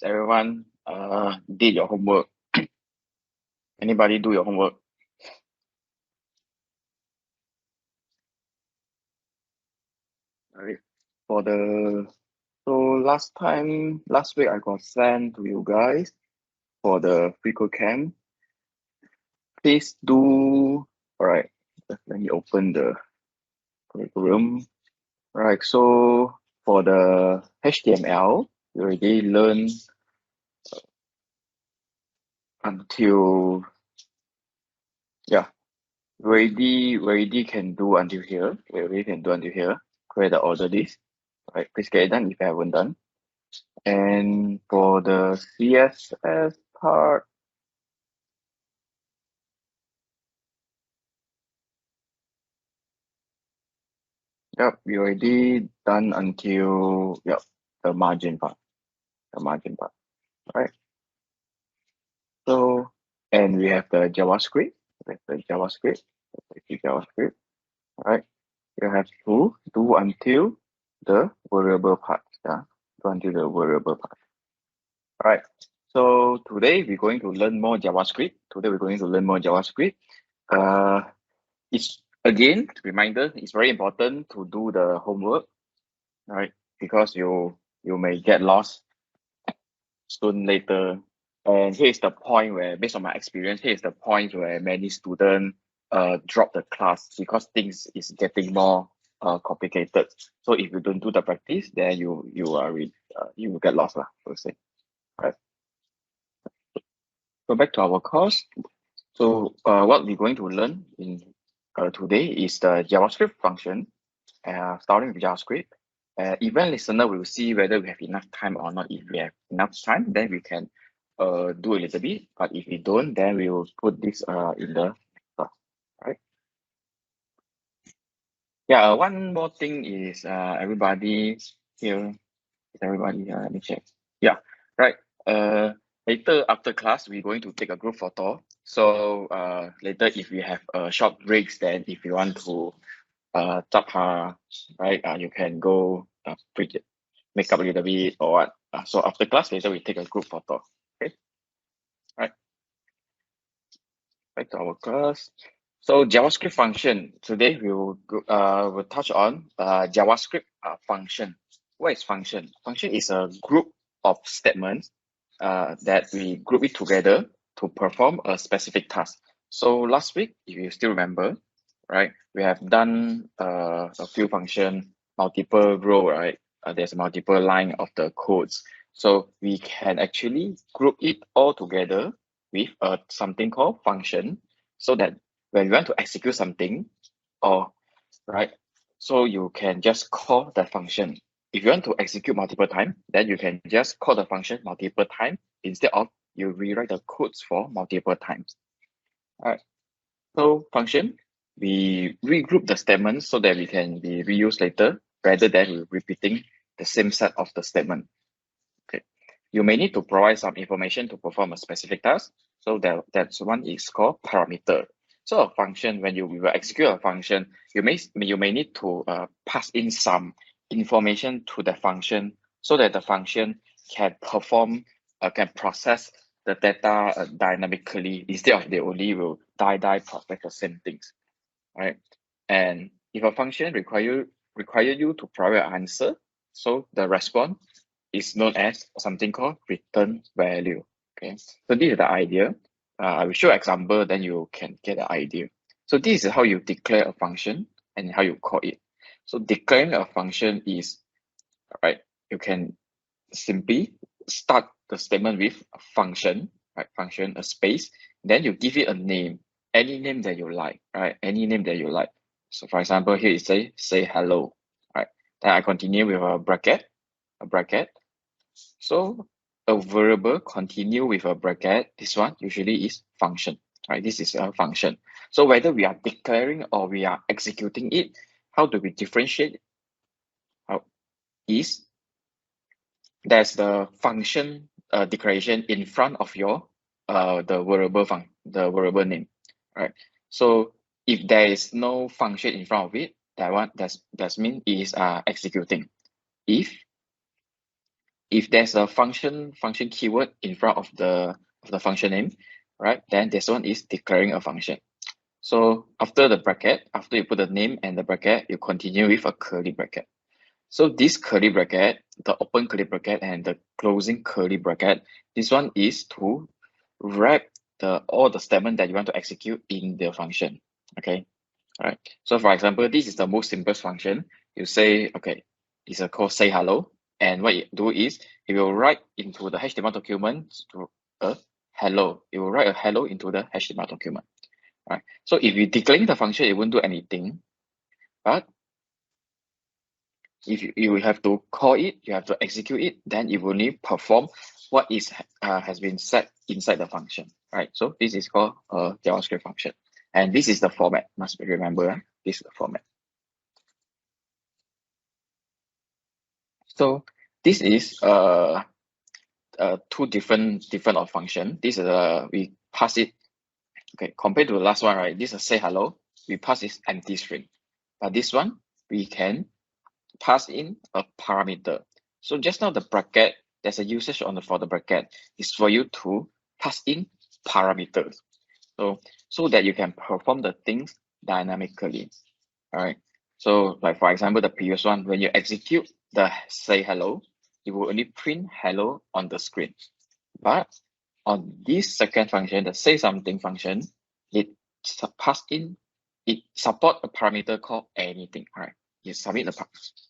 everyone did your homework? Anybody do your homework? Alright. Last week I got sent to you guys for the free code camp. Please do. Alright, let me open the curriculum. Right, so for the HTML, we already learned until we already can do until here. We already can do until here. Create the order list. Right, please get it done if you haven't done. And for the CSS part, we already done until the margin part. Right? So, and we have the JavaScript. Right? You have to do until the variable part. Do until the variable part. All right. So today we're going to learn more JavaScript. It's again reminder. It's very important to do the homework, right? Because you may get lost soon later. And here's the point where, based on my experience, here's the point where many students drop the class because things is getting more complicated. So if you don't do the practice, then you will get lost, per se. Right. Go back to our course. So what we're going to learn in today is the JavaScript function, starting with JavaScript. Event listener will see whether we have enough time or not. If we have enough time, then we can do a little bit. But if we don't, then we will put this in the right. Yeah. One more thing is everybody here. Everybody here. Let me check. Yeah. Right. Later after class, we're going to take a group photo. So later if we have short breaks, then if you want to right, you can go make up a little bit or what. So after class later we take a group photo. Okay. Right. Back to our class. So JavaScript function. Today we'll touch on JavaScript function. What is function? Function is a group of statements that we group it together to perform a specific task. So last week, if you still remember, right, we have done a few function, multiple row, right? There's multiple line of the codes. So we can actually group it all together with something called function, so that when you want to execute something, or right, so you can just call the function. If you want to execute multiple times, then you can just call the function multiple times instead of you rewrite the codes for multiple times. All right. So function, we regroup the statements so that we can be reused later rather than repeating the same set of the statement. Okay. You may need to provide some information to perform a specific task. So that's one is called parameter. So a function, when you will execute a function, you may need to pass in some information to the function so that the function can can process the data dynamically instead of they only will process the same things, right? And if a function require you to provide an answer, so the response is known as something called return value. Okay, so this is the idea. I will show example, then you can get the idea. So this is how you declare a function and how you call it. So declaring a function is, right, you can simply start the statement with a function, right? Function, a space, then you give it a name, any name that you like, right? Any name that you like. So for example, here it say hello, right? Then I continue with a bracket. So a variable continue with a bracket. This one usually is function, right? This is a function. So whether we are declaring or we are executing it, how do we differentiate? How is there's the function declaration in front of your the variable name, right? So if there is no function in front of it, that's mean is executing. If if there's a function keyword in front of the function name, right, then this one is declaring a function. So after the bracket, after you put the name and the bracket, you continue with a curly bracket. So this curly bracket, the open curly bracket and the closing curly bracket, this one is to wrap all the statement that you want to execute in the function. Okay, all right. So for example, this is the most simplest function. You say, okay, it's called say hello, and what you do is it will write into the HTML document to a hello. It will write a hello into the HTML document. Right. So if you declaring the function, it won't do anything, but if you have to call it, you have to execute it, then it will only perform what is has been set inside the function, right? So this is called a JavaScript function, and this is the format. Must remember, this is the format. So this is two different of function. This is we pass it. Okay, compared to the last one, right? This is say hello. We pass this empty string, but this one we can pass in a parameter. So just now the bracket, there's a usage on for the bracket is for you to pass in parameters. So that you can perform the things dynamically. All right. So like for example, the previous one, when you execute the say hello, it will only print hello on the screen. But on this second function, the say something function, it support a parameter called anything. All right. You submit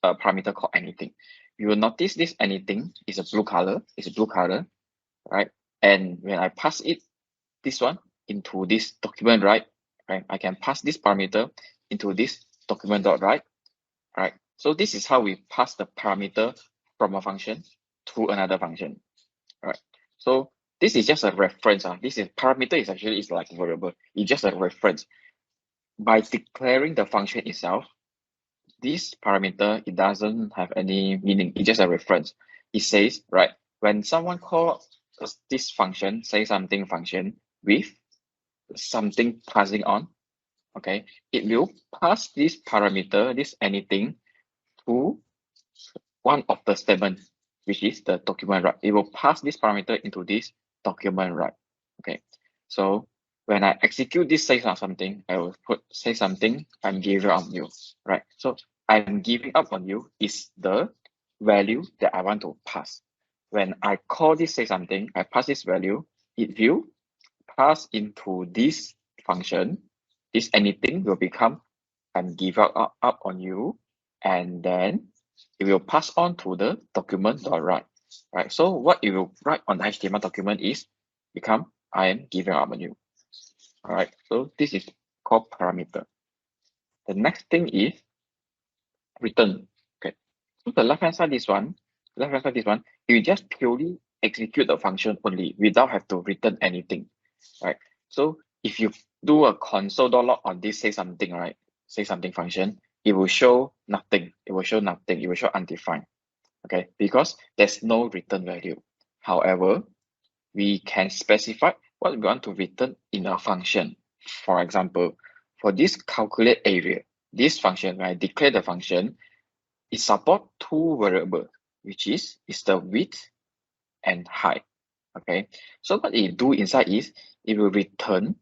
a parameter called anything. You will notice this anything is a blue color. It's a blue color, right? And when I pass it, this one into this document, right? I can pass this parameter into this document dot right. Right. So this is how we pass the parameter from a function to another function. All right. So this is just a reference. This is parameter is actually is like variable. It's just a reference. By declaring the function itself, this parameter, it doesn't have any meaning. It's just a reference. It says, right, when someone calls this function, say something function with something passing on, okay, it will pass this parameter, this anything, to one of the statement, which is the document right. It will pass this parameter into this document right. Okay, so when I execute this say something, I will put say something, I'm giving up on you, right? So I'm giving up on you is the value that I want to pass. When I call this say something, I pass this value, it will pass into this function. This anything will become I'm giving up on you, and then it will pass on to the document dot write. Right. So what it will write on the HTML document is become I am giving up on you. All right. So this is called parameter. The next thing is return. Okay. So the left hand side this one, you just purely execute the function only without have to return anything. Right. So if you do a console.log on this say something, right? Say something function, it will show nothing. It will show nothing. It will show undefined. Okay, because there's no return value. However, we can specify what we want to return in a function. For example, for this calculate area, this function, when I declare the function, it support two variables, which is the width and height. Okay, so what it do inside is it will return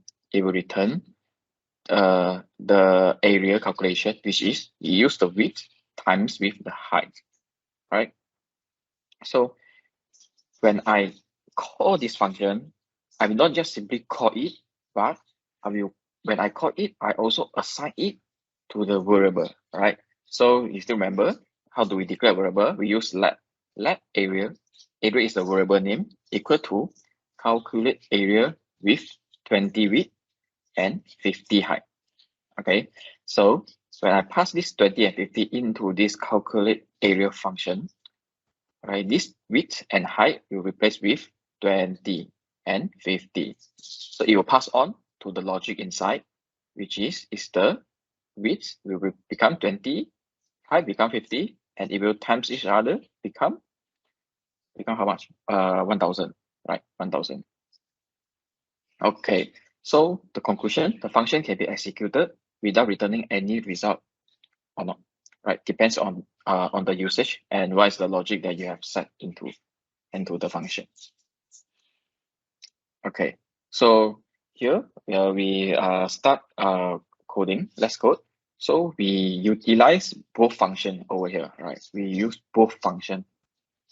the area calculation, which is you use the width times with the height, right? So when I call this function, I will not just simply call it, but when I call it, I also assign it to the variable, right? So you still remember, how do we declare a variable? We use let area is the variable name, equal to calculate area with 20 width and 50 height. Okay, so when I pass this 20 and 50 into this calculate area function, right, this width and height will replace with 20 and 50. So it will pass on to the logic inside, which is the width will become 20, height become 50, and it will times each other become how much? 1000, right? 1000. Okay, so the conclusion, the function can be executed without returning any result or not, right? Depends on the usage and what is the logic that you have set into. into the function. Okay, so here we start coding. Let's code. So we utilize both function over here, right? We use both function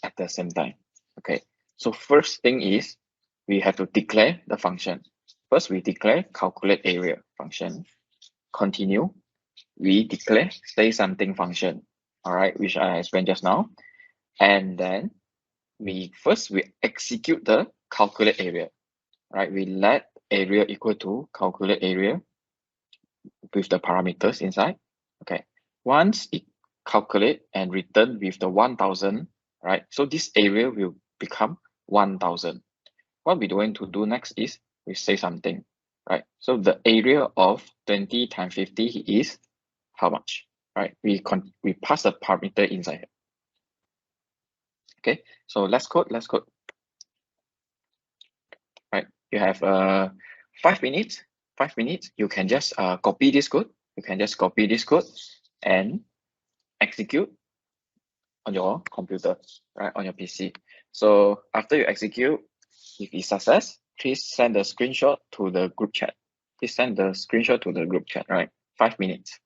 at the same time. Okay, so first thing is we have to declare the function. First, we declare calculate area function. Continue, we declare say something function, all right, which I explained just now. And then we execute the calculate area, right? We let area equal to calculate area with the parameters inside. Okay, once it calculate and return with the 1000, right? So this area will become 1000. What we're going to do next is we say something, right? So the area of 20 times 50 is how much, right? We pass the parameter inside. Okay, so let's code. Right, you have 5 minutes. 5 minutes. You can just copy this code. You can just copy this code and execute on your computer, right, on your PC. So after you execute, if it's success, please send a screenshot to the group chat. Please send the screenshot to the group chat, right? 5 minutes.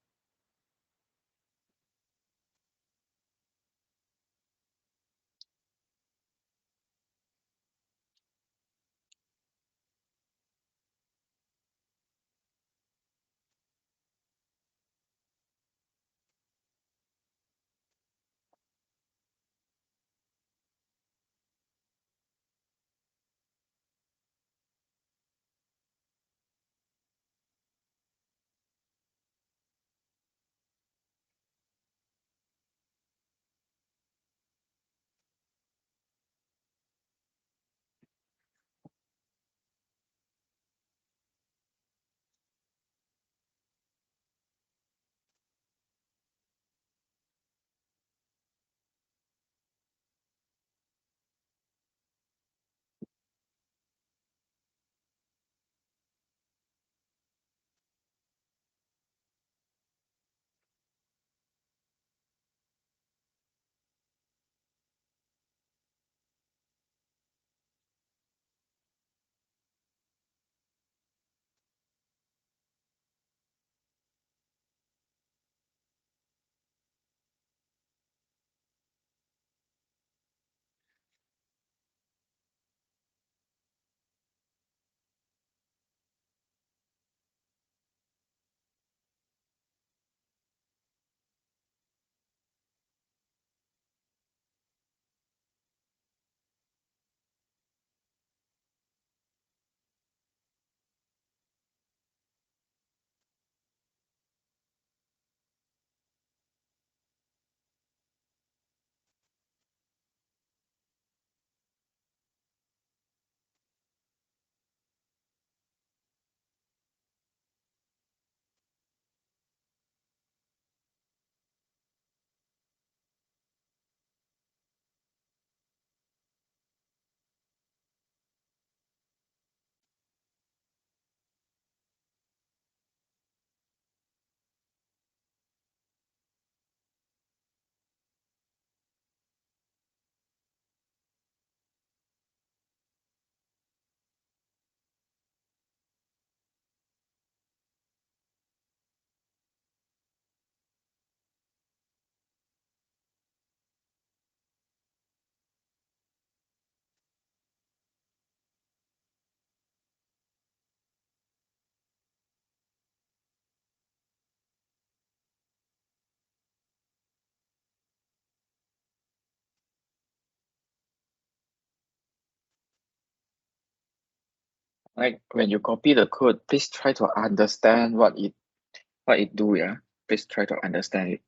Like when you copy the code, please try to understand what it do, yeah. Please try to understand it.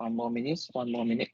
One more minute, one more minute.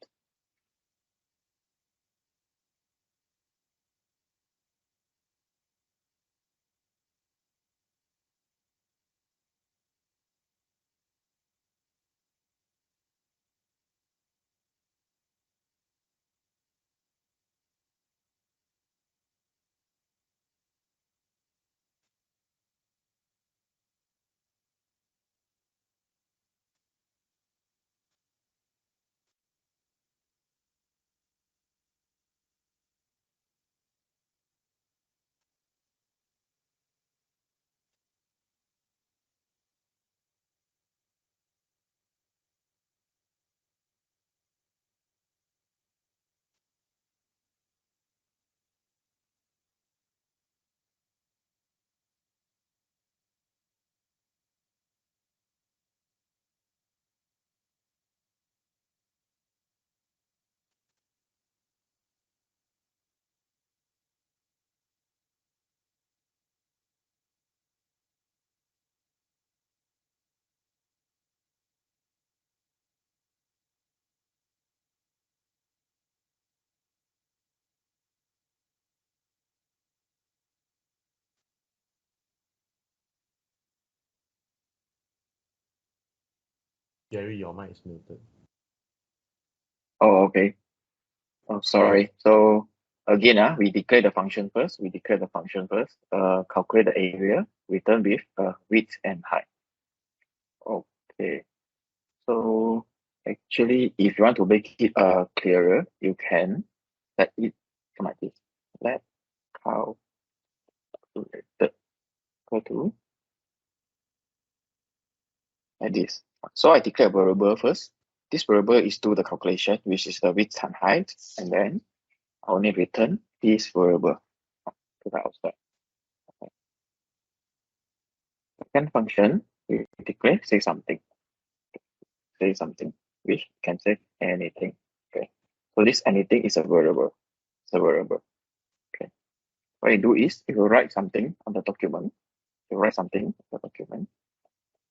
Gary, your mic is muted. Oh, okay. Oh, sorry. So again, we declare the function first. We declare the function first. Calculate the area, return with width and height. Okay. So actually, if you want to make it clearer, you can let it come like this. Let calculated equal to like this. So I declare a variable first. This variable is do the calculation, which is the width and height, and then I only return this variable to the outside. Okay. Second function, we declare say something, which can say anything. Okay. So this anything is a variable. It's a variable. Okay. What you do is if you write something on the document,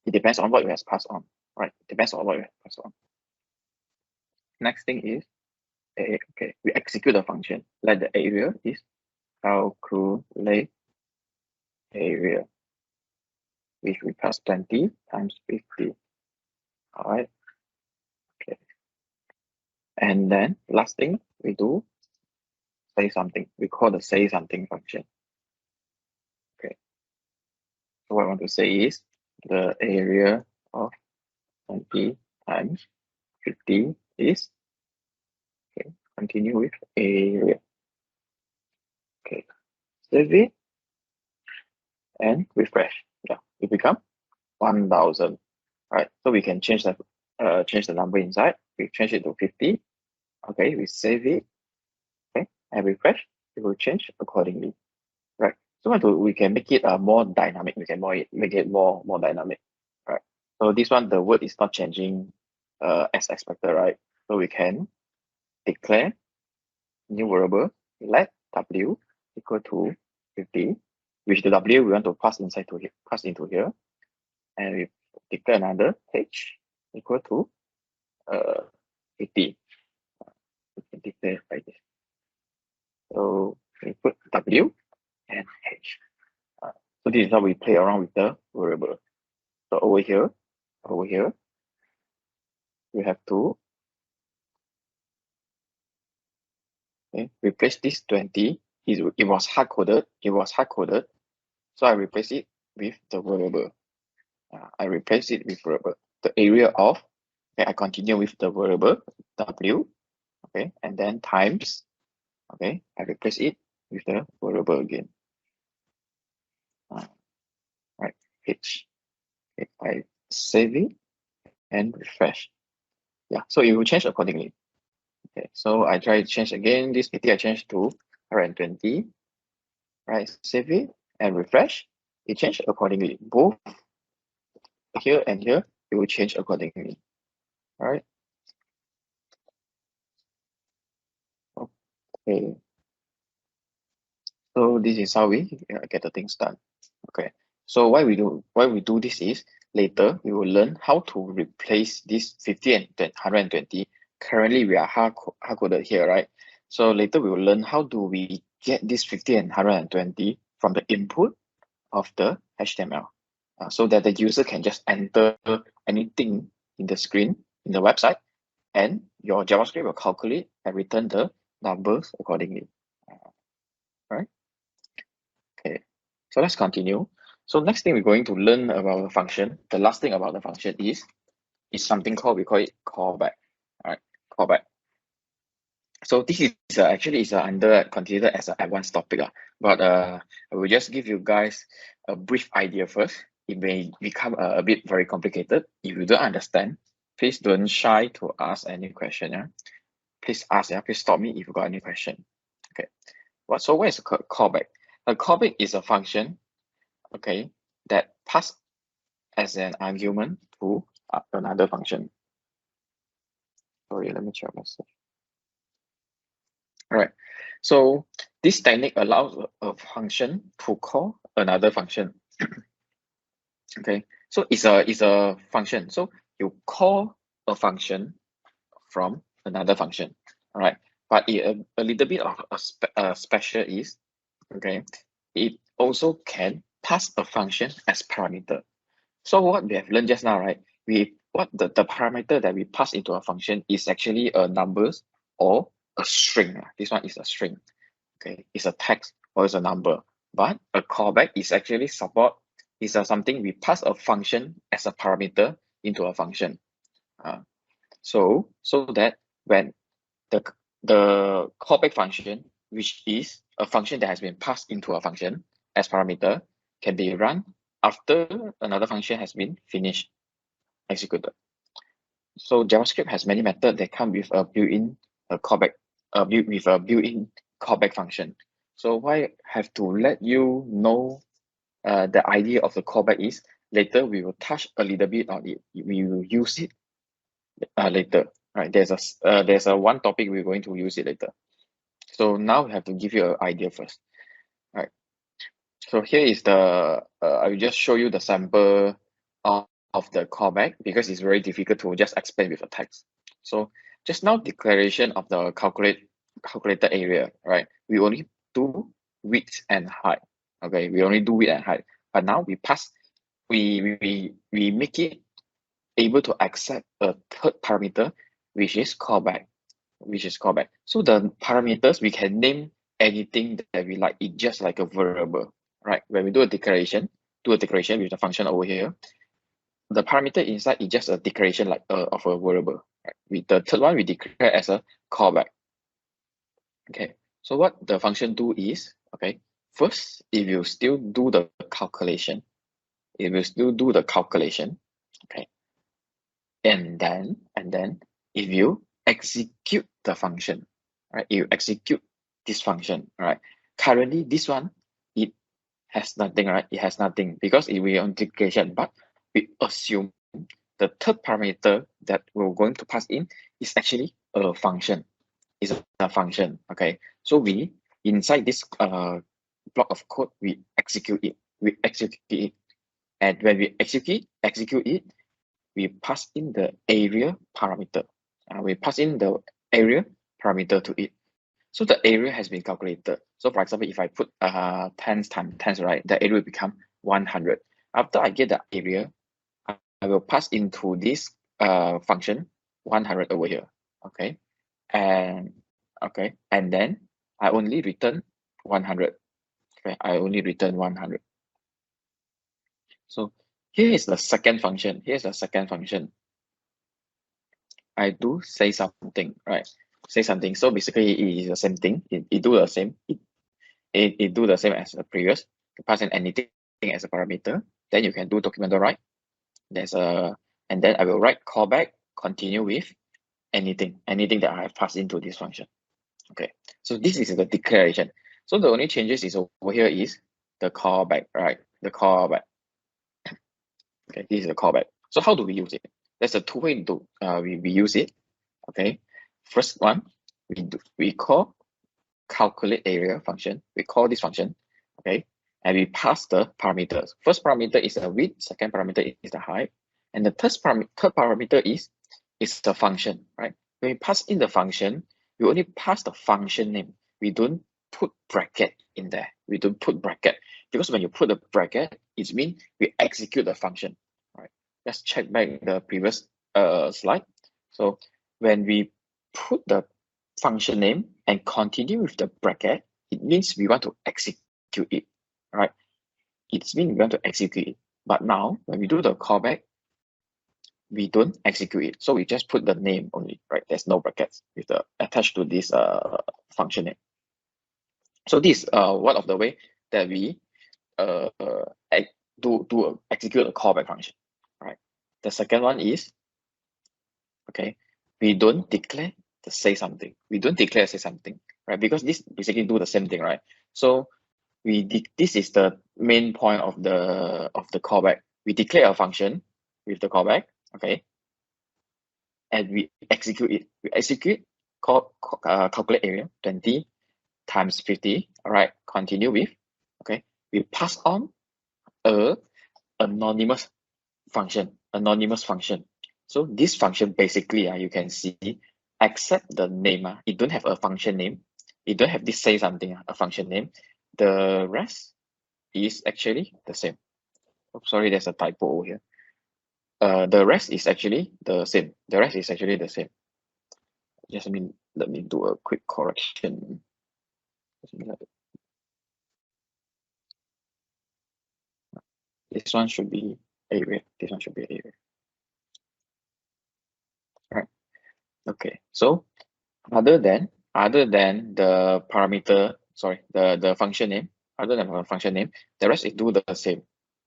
it depends on what you have passed on. Right? It depends on what you have passed on. Next thing is okay, we execute the function. Let the area is calculate area, which we pass 20 times 50. All right. Okay. And then last thing we do say something. We call the say something function. Okay. So what I want to say is the area of 20 times 50 is okay. Continue with area. Okay. Save it and refresh. Yeah, it become 1000. Right. So we can change the number inside. We change it to 50. Okay, we save it. Okay, and refresh. It will change accordingly. Right. So we can make it more dynamic. We can make it more dynamic. Right. So this one the word is not changing as expected, right? So we can declare new variable let w equal to 50, which the w we want to pass into here, and we declare another h equal to 50. We can declare like this. So we put w and h. So this is how we play around with the variable. So over here, we have to replace this 20. It was hard coded. So I replace it with the variable. The area of. Okay, I continue with the variable w. Okay, and then times. Okay, I replace it with the variable again. Right, h. Okay, I save it and refresh. Yeah, so it will change accordingly. Okay, so I try to change again. This 50 I change to 120. Right, save it and refresh. It changed accordingly. Both here and here, it will change accordingly. All right. Okay. So this is how we get the things done. Okay. So why we do this is later we will learn how to replace this 50 and 120. Currently we are hard-coded here, right? So later we will learn how do we get this 50 and 120 from the input of the HTML, so that the user can just enter anything in the screen in the website, and your JavaScript will calculate and return the numbers accordingly. Right? Okay, so let's continue. So next thing we're going to learn about the function. The last thing about the function is something called, we call it callback. All right, callback. So this is actually is under considered as an advanced topic, but I will just give you guys a brief idea first. It may become a bit very complicated. If you don't understand, please don't shy to ask any question. Yeah, please ask. Yeah, please stop me if you got any question. Okay, what is a callback? A callback is a function, okay, that pass as an argument to another function. Sorry, let me check myself. All right, so this technique allows a function to call another function. Okay, so it's a function. So you call a function from another function. All right, but a little bit of a special is, okay, it also can pass a function as parameter. So what we have learned just now, right? The parameter that we pass into a function is actually a numbers or a string. This one is a string. Okay, it's a text or it's a number. But a callback is actually something we pass a function as a parameter into a function. So that when the callback function, which is a function that has been passed into a function as parameter, can be run after another function has been finished executed. So JavaScript has many methods that come with a built-in callback, built-in callback function. So why I have to let you know the idea of the callback is later we will touch a little bit on it. We will use it later. Right? There's a one topic we're going to use it later. So now we have to give you an idea first. Right. So here is I will just show you the sample of the callback because it's very difficult to just explain with a text. So just now declaration of the calculated area, right? We only do width and height. Okay, we only do width and height. But now we make it able to accept a third parameter, which is callback. So the parameters, we can name anything that we like. It's just like a variable, right? When we do a declaration with the function over here, the parameter inside is just a declaration like of a variable. Right? With the third one, we declare as a callback. Okay. So what the function do is, okay, first, it will still do the calculation. Okay. And then if you execute the function, right? You execute this function, right? Currently, this one, it has nothing, right? It has nothing because it will on declaration, but we assume the third parameter that we're going to pass in is actually a function. Is a function, okay? So we, inside this block of code, we execute it. And when we execute it, we pass in the area parameter. We pass in the area parameter to it. So the area has been calculated. So for example, if I put 10 times 10, right, the area will become 100. After I get the area, I will pass into this function 100 over here. Okay. And then I only return 100. Okay, I only return 100. So here is the second function. Here's the second function. I do say something, right? Say something. So basically, it is the same thing. It do the same. It do the same as the previous. To pass in anything as a parameter. Then you can do document.write. And then I will write callback. Continue with anything that I have passed into this function. Okay. So this is the declaration. So the only changes is over here is the callback, right? The callback. Okay, this is the callback. So how do we use it? There's a two way to we use it. Okay, first one, we call calculate area function. We call this function. Okay, and we pass the parameters. First parameter is the width, second parameter is the height, and the third parameter is the function, right? When we pass in the function, we only pass the function name. We don't put bracket in there. We don't put bracket, because when you put the bracket, it means we execute the function, right? Let's check back the previous slide. So when we put the function name and continue with the bracket, it means we want to execute it, right? It means we want to execute it. But now when we do the callback, we don't execute it. So we just put the name only, right? There's no brackets with the attached to this function name. So this one of the way that we execute a callback function, right? The second one is, okay, we don't declare to say something. We don't declare say something, right? Because this basically do the same thing, right? So this is the main point of the callback. We declare a function with the callback, okay, and we execute it. We execute calculate area 20 times 50. All right, continue with, okay, we pass on a anonymous function. So this function basically, you can see, except the name, it don't have a function name. It don't have this say something, a function name. The rest is actually the same. Oh, sorry, there's a typo over here. The rest is actually the same. Just let me do a quick correction. This one should be area. This one should be area. Right. Okay. So other than the parameter, sorry, the function name, other than the function name, the rest is do the same.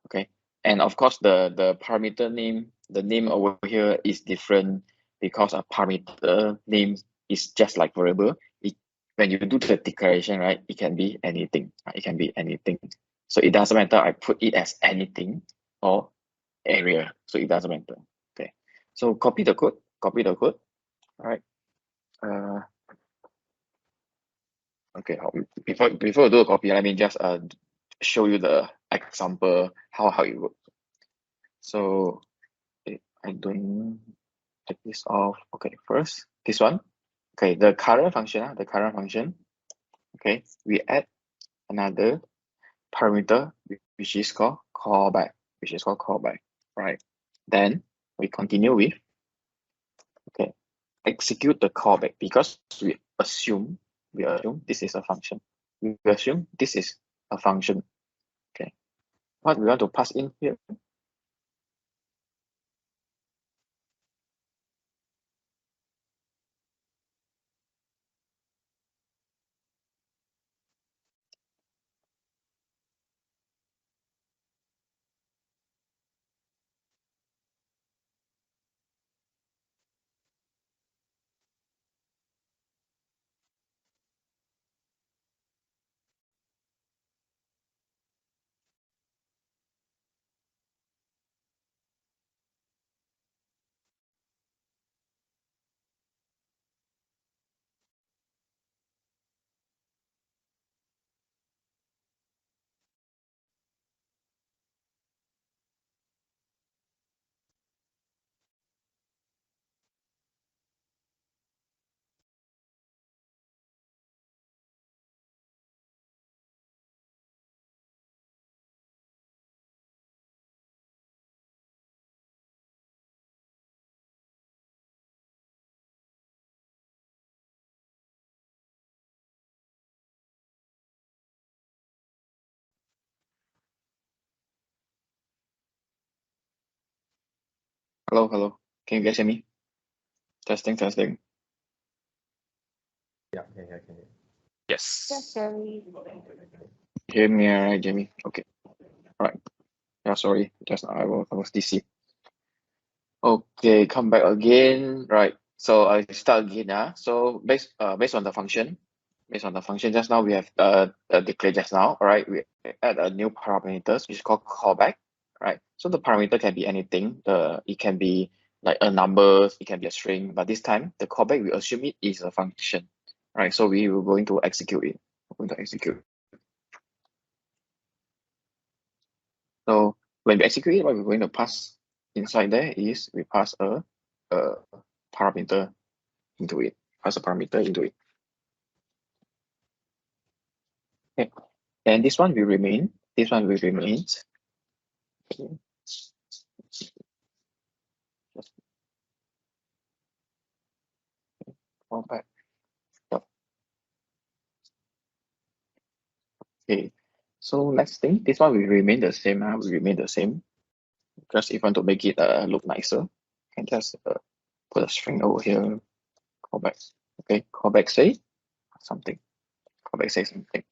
Okay. And of course, the parameter name, the name over here is different because a parameter name is just like variable. When you do the declaration, right, it can be anything. It can be anything. So it doesn't matter. I put it as anything or area. So it doesn't matter. Okay. So copy the code. All right. Okay. Before I do a copy, let me just show you the example how it works. So I'm doing, take this off. Okay, first this one. Okay, the current function. Okay, we add another parameter which is called callback, right? Then we continue with, okay, execute the callback, because we assume this is a function. We assume this is a function. Okay, what we want to pass in here? Hello. Can you guys hear me? Testing. Yeah, I can hear. Yes. Yes, Jerry. Hear me, right, Jamie? Okay. All right. Yeah, sorry. Just now I was DC. Okay, come back again. Right. So I start again. So based on the function, just now we have declared just now. All right. We add a new parameters which is called callback. Right. So the parameter can be anything. It can be like a number, it can be a string, but this time the callback we assume it is a function. Right. So we were going to execute it. We're going to execute. So when we execute it, what we're going to pass inside there is we pass a parameter into it. Pass a parameter into it. Okay. And this one will remain. This one will remain. Okay. Just go back. Stop. Okay. So next thing, this one will remain the same. Will remain the same. Just if you want to make it look nicer, you can just put a string over here. Callback. Okay. Callback say something. Callback say something.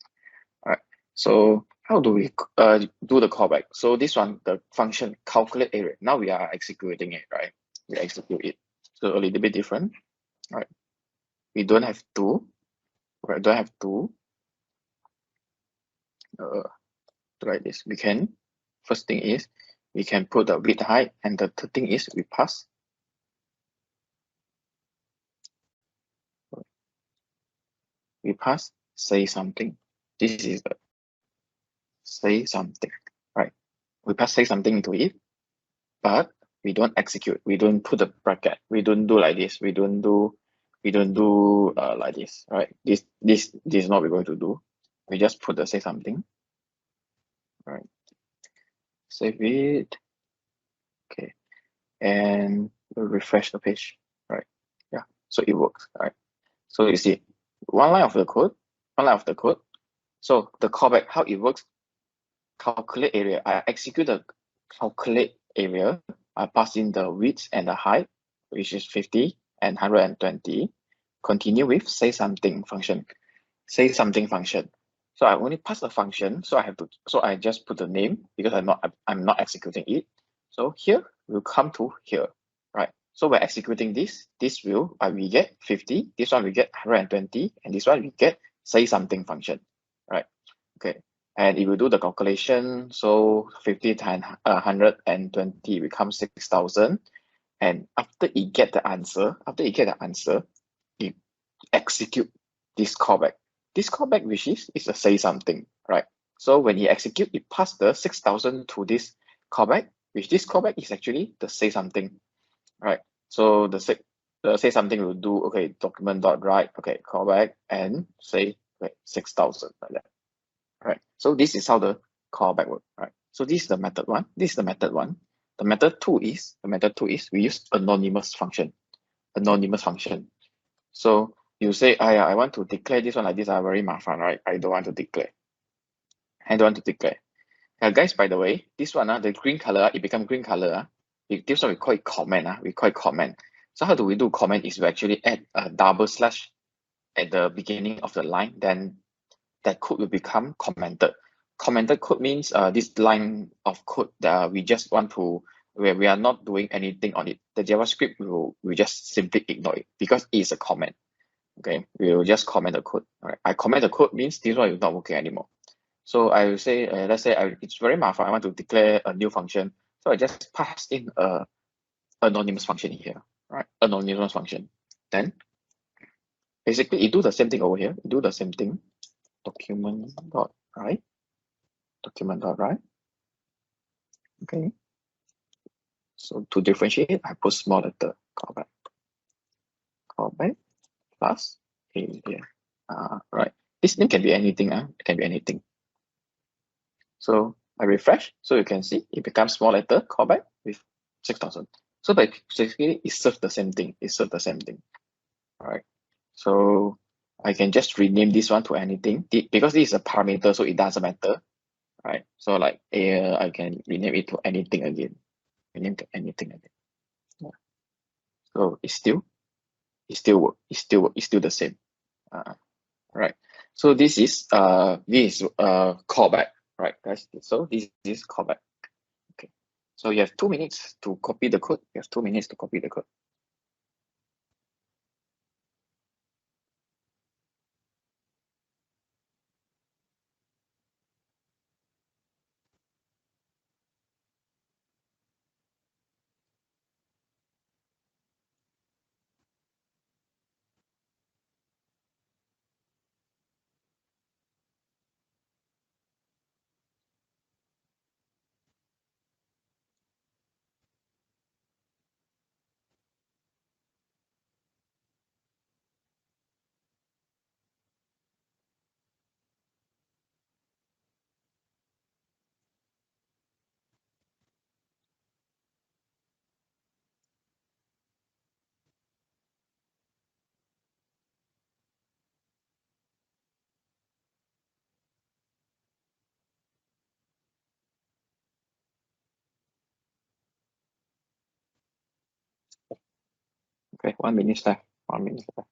All right. So how do we do the callback? So this one, the function calculate area. Now we are executing it, right? We execute it. So a little bit different, right? We don't have to, right? Don't have to write this. We can. First thing is we can put the width height, and the third thing is we pass. We pass say something. This is the say something, right? We pass say something into it, but we don't execute. We don't put the bracket. We don't do like this. We don't do like this, right? This is not what we're going to do. We just put the say something, right? Save it. Okay, and we'll refresh the page, right? Yeah, so it works, right? So you see, one line of the code, one line of the code. So the callback, how it works, calculate area. I execute the calculate area. I pass in the width and the height, which is 50 and 120. Continue with say something function. Say something function. So I only pass a function, so I have to. So I just put the name because I'm not executing it. So here will come to here, right? So we're executing this. This will we get 50. This one we get 120, and this one we get say something function, right? Okay, and it will do the calculation. So 50 times 120 becomes 6,000. And after it get the answer, it execute this callback. This callback, which is a say something, right? So when he execute, it pass the 6,000 to this callback, which this callback is actually the say something, right? So the say something will do, okay, document dot write, okay, callback and say, okay, 6,000 like that, right? So this is how the callback works, right? So this is the method one. This is the method one. The method two is we use anonymous function. Anonymous function. So you say, I want to declare this one like this, very mafan, right? I don't want to declare. I don't want to declare. Guys, by the way, this one, the green color, it become green color. This one we call it comment. We call it comment. So how do we do comment is we actually add a double slash at the beginning of the line, then that code will become commented. Commented code means this line of code that we just want to, where we are not doing anything on it. The JavaScript will just simply ignore it because it is a comment. Okay, we will just comment the code. All right, I comment the code means this one is not working anymore. So I will say, let's say it's very mafan. I want to declare a new function. So I just pass in a anonymous function here, right? Anonymous function. Then basically it do the same thing over here. Do the same thing. Document dot write. Document dot write. Okay. So to differentiate, I put small letter callback. Callback plus a here. Right. This name can be anything. It can be anything. So I refresh, so you can see it becomes small letter callback with 6,000. So basically it serves the same thing. It serves the same thing. All right. So I can just rename this one to anything because this is a parameter, so it doesn't matter. Right. So like I can rename it to anything again. Rename to anything again. Yeah. So it's still work. It's still the same. Right. So this is callback, right, guys? So this is callback. Okay. So you have 2 minutes to copy the code. You have 2 minutes to copy the code. Okay, 1 minute left. 1 minute left.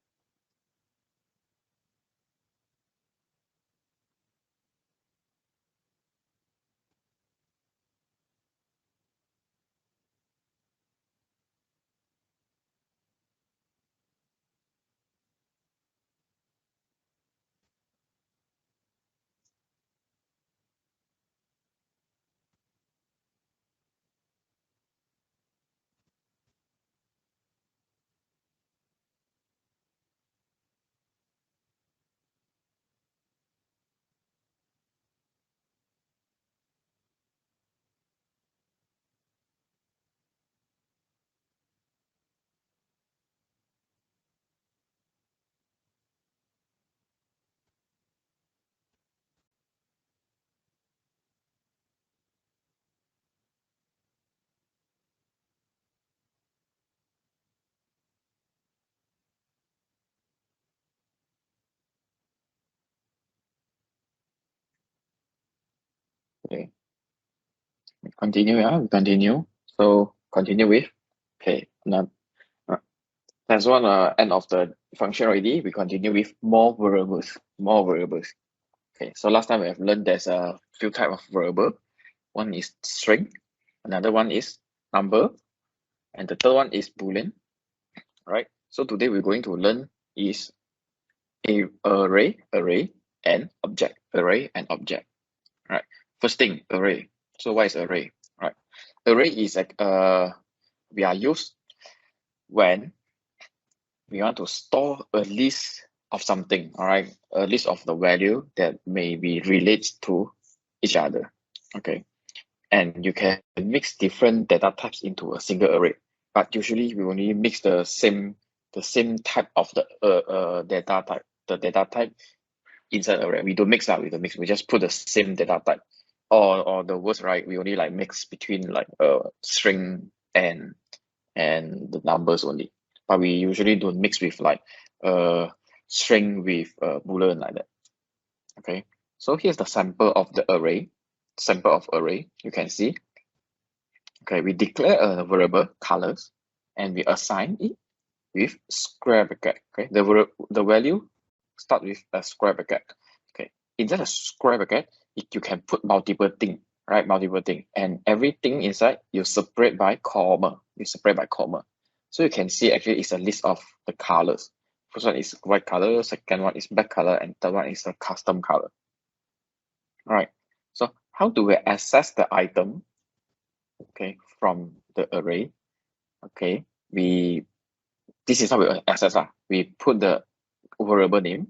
Okay, continue. Yeah, we continue. So continue with. Okay, now that's one end of the function already. We continue with more variables. More variables. Okay, so last time we have learned there's a few type of variable. One is string, another one is number, and the third one is boolean. Right. So today we're going to learn is a array, and object, array and object. Right. First thing, array. So what is array? Right. Array is like we are used when we want to store a list of something. All right, a list of the value that may be related to each other. Okay, and you can mix different data types into a single array. But usually we only mix the same type of the data type. The data type inside array. We don't mix. We don't mix. We just put the same data type. Or the worst, right? We only like mix between like string and the numbers only. But we usually don't mix with like string with boolean like that. Okay. So here's the sample of the array. Sample of array. You can see. Okay, we declare a variable colors and we assign it with square bracket. Okay, the value start with a square bracket. Okay, inside a square bracket, you can put multiple thing, right? Multiple thing, and everything inside you separate by comma. You separate by comma, so you can see actually it's a list of the colors. First one is white color, second one is black color, and third one is a custom color. All right. So how do we access the item? Okay, from the array. Okay, this is how we access. We put the variable name,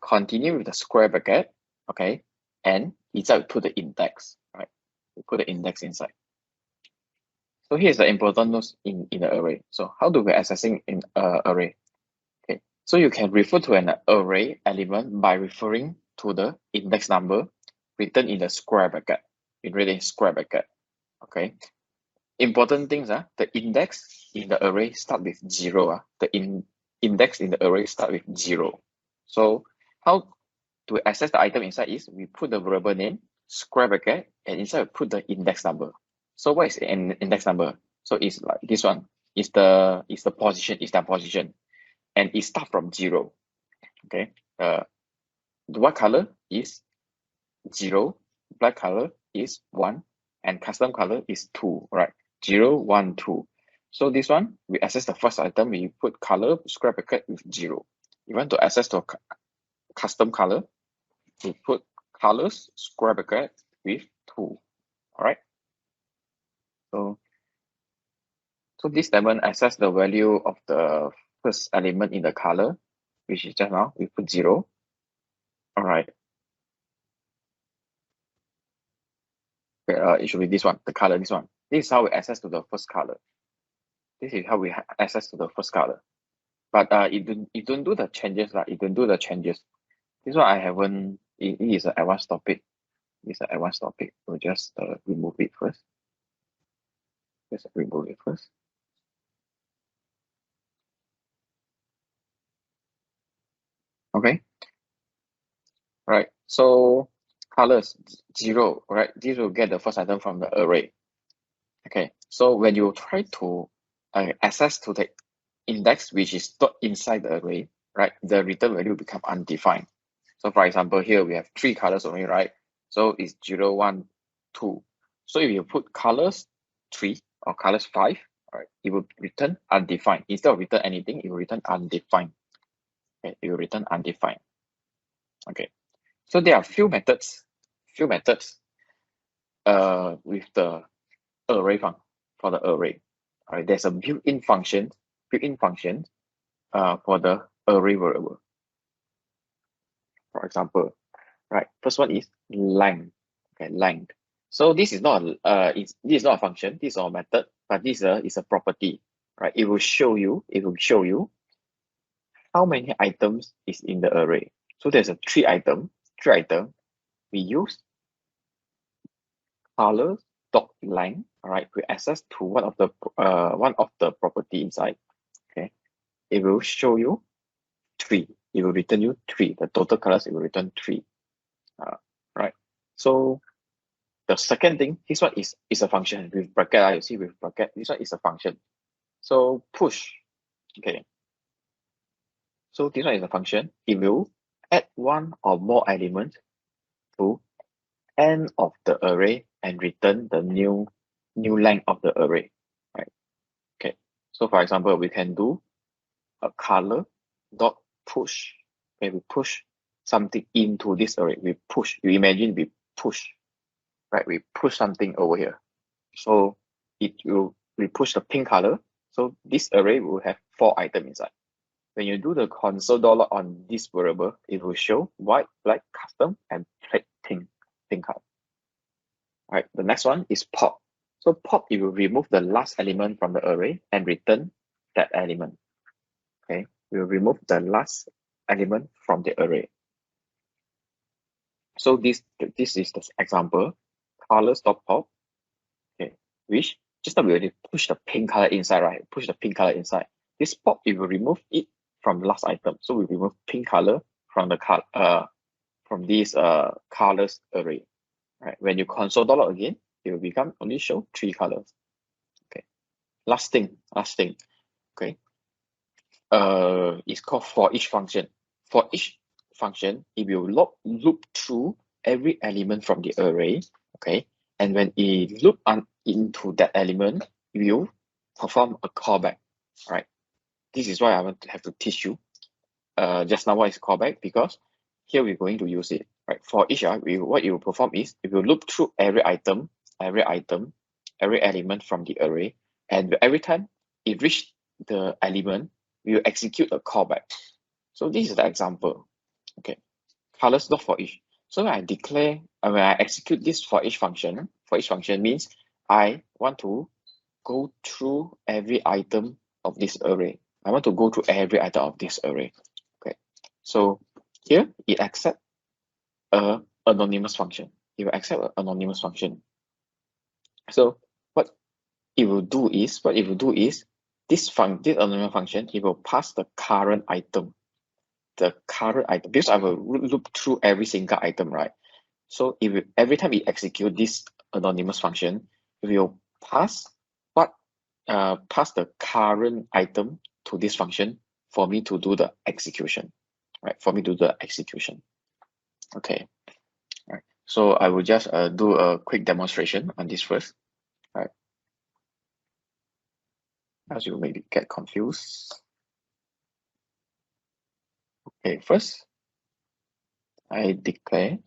continue with the square bracket, okay, and inside we put the index, right? We put the index inside. So here's the important notes in the array. So how do we accessing in array? Okay, so you can refer to an array element by referring to the index number written in the square bracket. Okay. Important things, the index in the array start with 0. The index in the array start with 0. So how to access the item inside is we put the variable name, square bracket, and inside we put the index number. So what is an index number? So it's like this one. It's the position, it's that position. And it starts from 0. Okay. The white color is 0, black color is 1, and custom color is 2, right? 0, 1, 2. So this one, we access the first item, we put color square bracket with 0. You want to access to custom color, we put colors square bracket with 2. All right. So this statement access the value of the first element in the color, which is just now we put 0. All right. Okay, it should be this one, the color, this one. This is how we access to the first color. This is how we have access to the first color. But it don't do the changes. It don't do the changes. This one I haven't, it is an advanced topic. It's an advanced topic. We'll just remove it first. Just remove it first. Okay. Right. So colors 0, right? This will get the first item from the array. Okay. So when you try to access to the index which is stored inside the array, right, the return value will become undefined. So for example, here we have 3 colors only, right? So it's 0, 1, 2. So if you put colors 3 or colors 5, right, it will return undefined. Instead of return anything, it will return undefined. Okay, it will return undefined. Okay, so there are few methods with the array for the array. All right, there's a built-in function for the array variable. For example, right, first one is length. Okay, length. So this is not this is not a function, this is not a method, but this is a property, right? It will show you how many items is in the array. So there's a three item. We use color dot length, all right, we access to one of the property inside. Okay, it will show you 3. It will return you 3. The total colors, it will return 3. Right. So the second thing, this one is a function with bracket. You see with bracket, this one is a function. So push. Okay. So this one is a function. It will add one or more elements to end of the array and return the new length of the array. Right. Okay. So for example, we can do a color dot push. Okay, we push something into this array. We push. You imagine we push, right? We push something over here. So we push the pink color. So this array will have 4 items inside. When you do the console dollar on this variable, it will show white, black, custom, and pink color. All right. The next one is pop. So pop, it will remove the last element from the array and return that element. Okay, we will remove the last element from the array. So this is the example, colors dot pop. Okay, which just now we already push the pink color inside, right? Push the pink color inside. This pop, it will remove it from last item. So we remove pink color from the from this colors array. Right. When you console dollar again, it will become only show 3 colors. Okay. Last thing. Okay. It's called for each function. For each function, it will loop through every element from the array. Okay. And when it loop into that element, it will perform a callback. Right. This is why I want to have to teach you just now what is callback, because here we're going to use it. Right. For each, what it will perform is it will loop through every element from the array, and every time it reaches the element, we will execute a callback. So this is the example. Okay, colors dot for each. So when I execute this for each function means I want to go through every item of this array. Okay, so here it accepts a anonymous function. It will accept an anonymous function. So what it will do is this anonymous function, it will pass the current item. Because I will loop through every single item, right? So every time it execute this anonymous function, it will pass the current item to this function for me to do the execution, right? Okay. All right. So I will just do a quick demonstration on this first. All right. As you maybe get confused. Okay, first I declare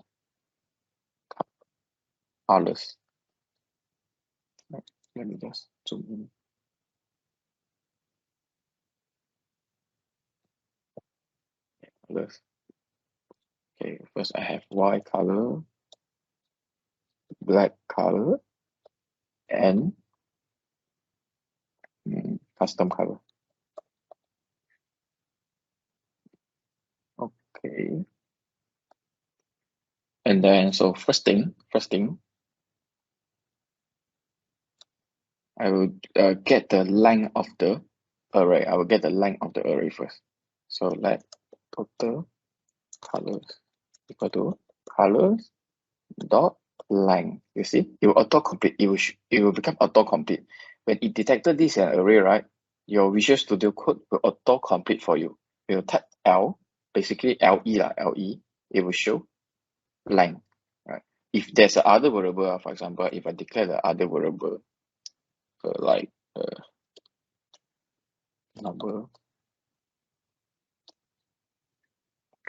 colors. Right. Let me just zoom in. Colors. Okay, first I have white color, black color, and custom color. Okay. And then, so first thing, I will get the length of the array. I will get the length of the array first. So let total colors equal to colors dot length. You see, it will auto-complete. It will become auto-complete. When it detected this array, right, your Visual Studio Code will auto-complete for you. It will type L, basically LE, it will show length, right? If there's a other variable, for example, if I declare the other variable, like number,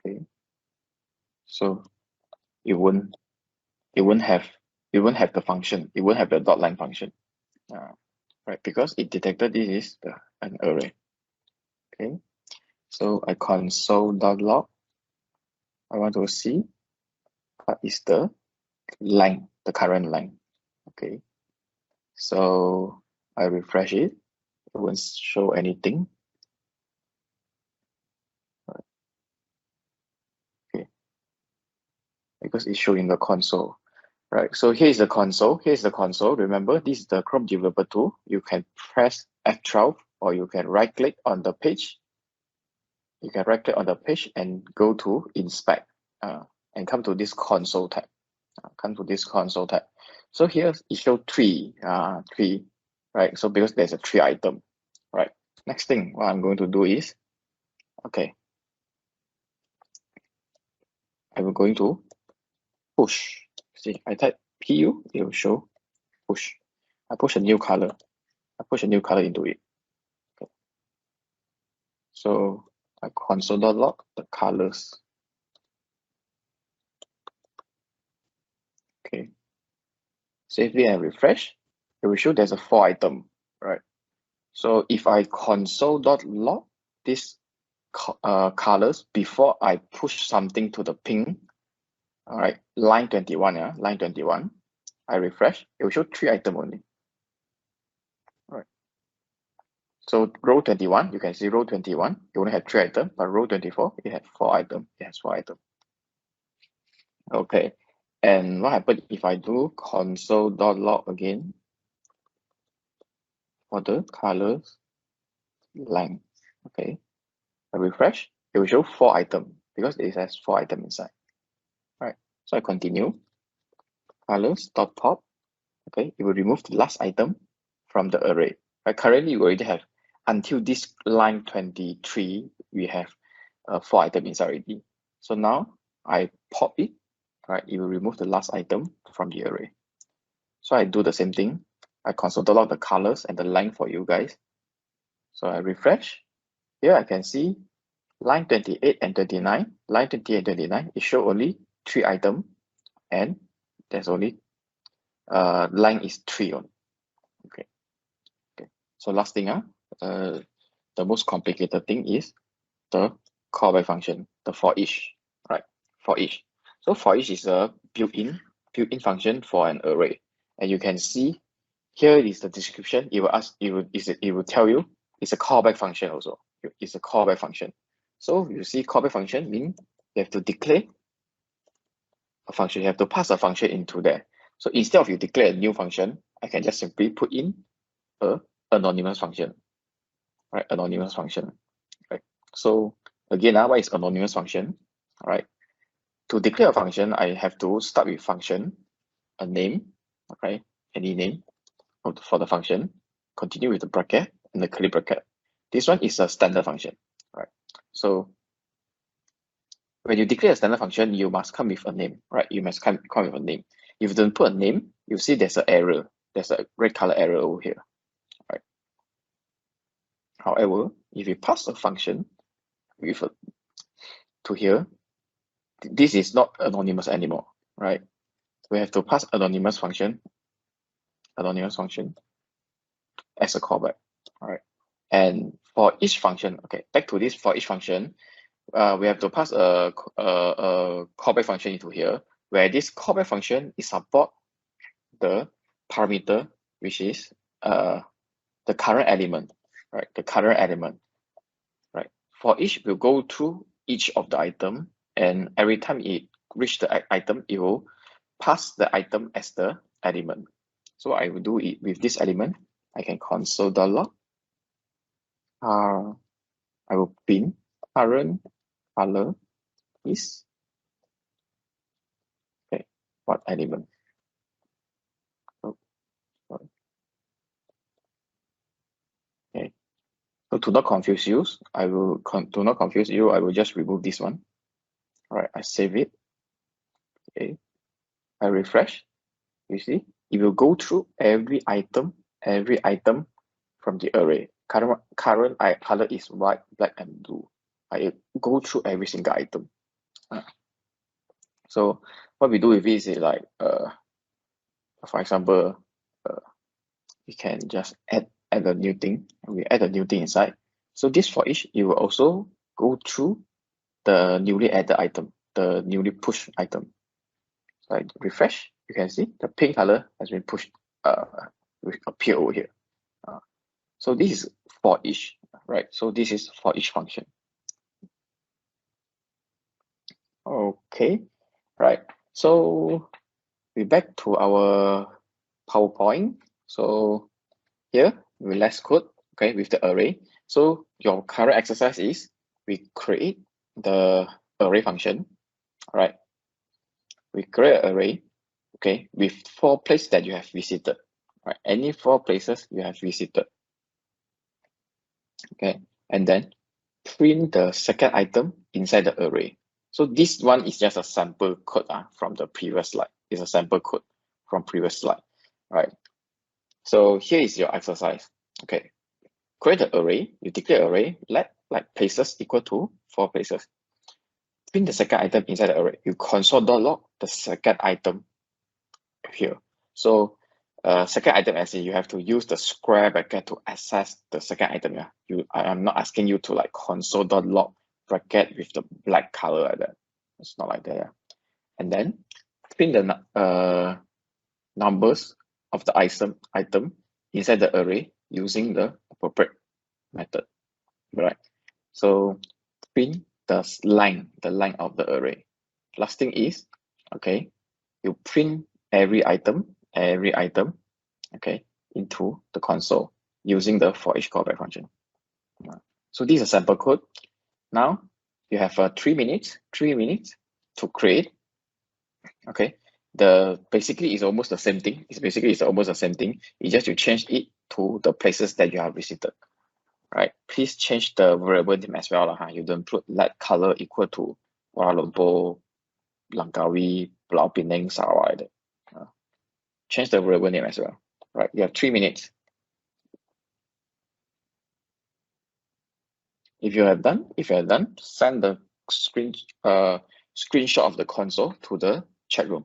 okay, so it won't have the function, it won't have the dot line function, right? Because it detected this is an array. Okay, so I console.log. I want to see what is the length, the current length. Okay, so I refresh it, it won't show anything. Okay, because it's showing the console. Right, so here's the console. Remember, this is the Chrome Developer tool. You can press F12 or you can right click on the page. You can right click on the page and go to inspect and come to this console tab. So here it shows three, right? So because there's a 3 item, right? Next thing, what I'm going to do is, okay, I'm going to push. See, I type PU, it will show push. I push a new color. Into it. Okay. So I console.log the colors. Okay. Save it and refresh. It will show there's a 4 item, right? So if I console.log this colors before I push something to the ping, all right, line 21, line 21, I refresh, it will show 3 item only. All right. So row 21, you can see row 21, you only have 3 items, but row 24, it has 4 items. Okay. And what happens if I do console.log again for the colors length? Okay. I refresh, it will show 4 items because it has 4 items inside. All right. So I continue. Colors.pop. Okay. It will remove the last item from the array. Right. Currently, you already have until this line 23, we have 4 items inside already. So now I pop it. Right. It will remove the last item from the array. So I do the same thing. I console.log the colors and the length for you guys. So I refresh. Here I can see line 28 and 29. Line 28 and 29, it show only 3 items and there's only line is 3 on. Okay. So last thing, the most complicated thing is the callback function, the for each, right? For each. So for each is a built-in function for an array. And you can see here is the description. It will tell you it's a callback function also. It's a callback function. So you see callback function mean you have to declare a function. You have to pass a function into there. So instead of you declare a new function, I can just simply put in a anonymous function, right? Anonymous function, right? So again, what is anonymous function, right? To declare a function, I have to start with function, a name, okay, any name for the function, continue with the bracket and the curly bracket. This one is a standard function, right? So when you declare a standard function, you must come with a name, right? You must come with a name. If you don't put a name, you see there's an error. There's a red color error over here, right? However, if you pass a function with to here, this is not anonymous anymore, right? We have to pass anonymous function as a callback, all right? And for each function, okay, back to this, for each function, we have to pass a callback function into here, where this callback function is support the parameter, which is the current element, right? The current element, right? For each, we'll go through each of the item, and every time it reach the item, it will pass the item as the element. So I will do it with this element. I can console.log. I will pin current color is okay. What element? Oh, sorry. Okay. to not confuse you, I will just remove this one. All right, I save it. Okay, I refresh. You see, it will go through every item from the array. Current color is white, black, and blue. I go through every single item. So what we do with it is like, for example, we can just add a new thing. We add a new thing inside. So this for each, you will also go through the newly added item, the newly pushed item. So I refresh, you can see the pink color has been pushed, will appear over here. So this is for each, right? So this is for each function. Okay, right. So we back to our PowerPoint. So here we let's code, okay, with the array. So your current exercise is we create the array function, right? We create an array, okay, with 4 places that you have visited, right? Any 4 places you have visited, okay, and then print the second item inside the array. So this one is just a sample code from the previous slide. It's a sample code from previous slide, right? So here is your exercise. Okay, create an array. You declare array, let like places equal to 4 places. Print the second item inside the array. You console.log the second item here. So second item, as in you have to use the square bracket to access the second item. Yeah, I'm not asking you to like console.log bracket with the black color like that. It's not like that. Yeah. And then print the numbers of the item inside the array using the appropriate method. Right. So print the line of the array. Last thing is, okay, you print every item, okay, into the console using the for each callback function. So this is a sample code. Now you have 3 minutes to create. Okay, basically is almost the same thing. It's almost the same thing. It's just you change it to the places that you have visited. Right? Please change the variable name as well. You don't put let color equal to Kuala Lumpur, Langkawi, Pulau Pinang, Sarawak. Change the variable name as well. Right? You have 3 minutes. If you have done, send the screenshot of the console to the chat room.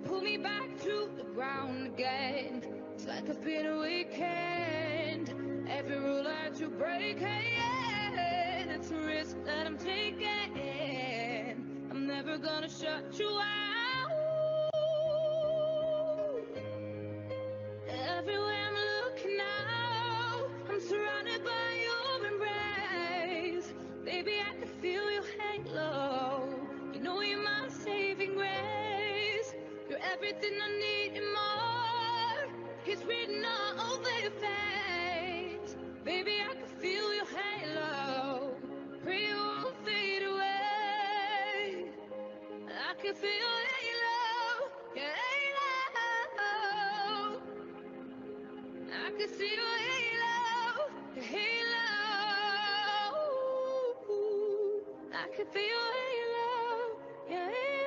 Pull me back to the ground again. It's like a bitter weekend. Every rule I had to break, hey, it's a risk that I'm taking. I'm never gonna shut you out. Everywhere I'm looking now, I'm surrounded by your embrace. Baby, I can feel your halo. You know you're my saving grace. You're everything I need and more. It's written all over your face. Baby, I can feel your halo. Pray it won't fade away. I can feel your halo. Your halo. I can see your halo. Your halo. I can feel your halo. Your halo.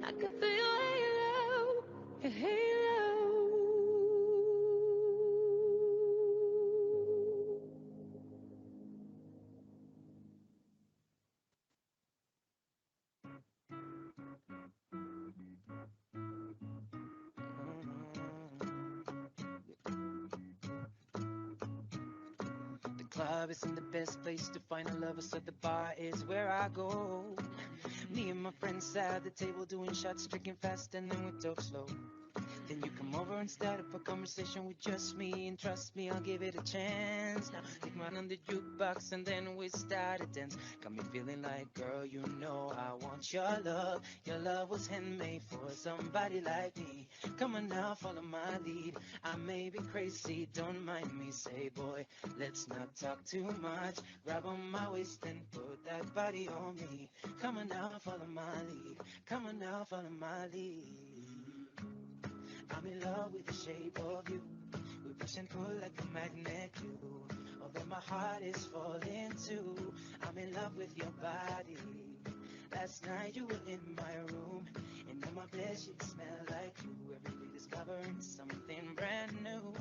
I can feel your halo. Your halo. The club isn't the best place to find a lover, so the bar is where I go. Me and my friends sat at the table doing shots, drinking fast, and then we talk slow. Then you come over and start up a conversation with just me, and trust me, I'll give it a chance. Now take mine on the jukebox and then we start to dance. Got me feeling like, girl, you know I want your love. Your love was handmade for somebody like me. Come on now, follow my lead. I may be crazy, don't mind me. Say, boy, let's not talk too much. Grab on my waist and put that body on me. Come on now, follow my lead. Come on now, follow my lead. I'm in love with the shape of you. We push and pull like a magnet do. Although my heart is falling too. I'm in love with your body. Last night you were in my room, and on my bed she'd smell like you. Every day discovering something brand new.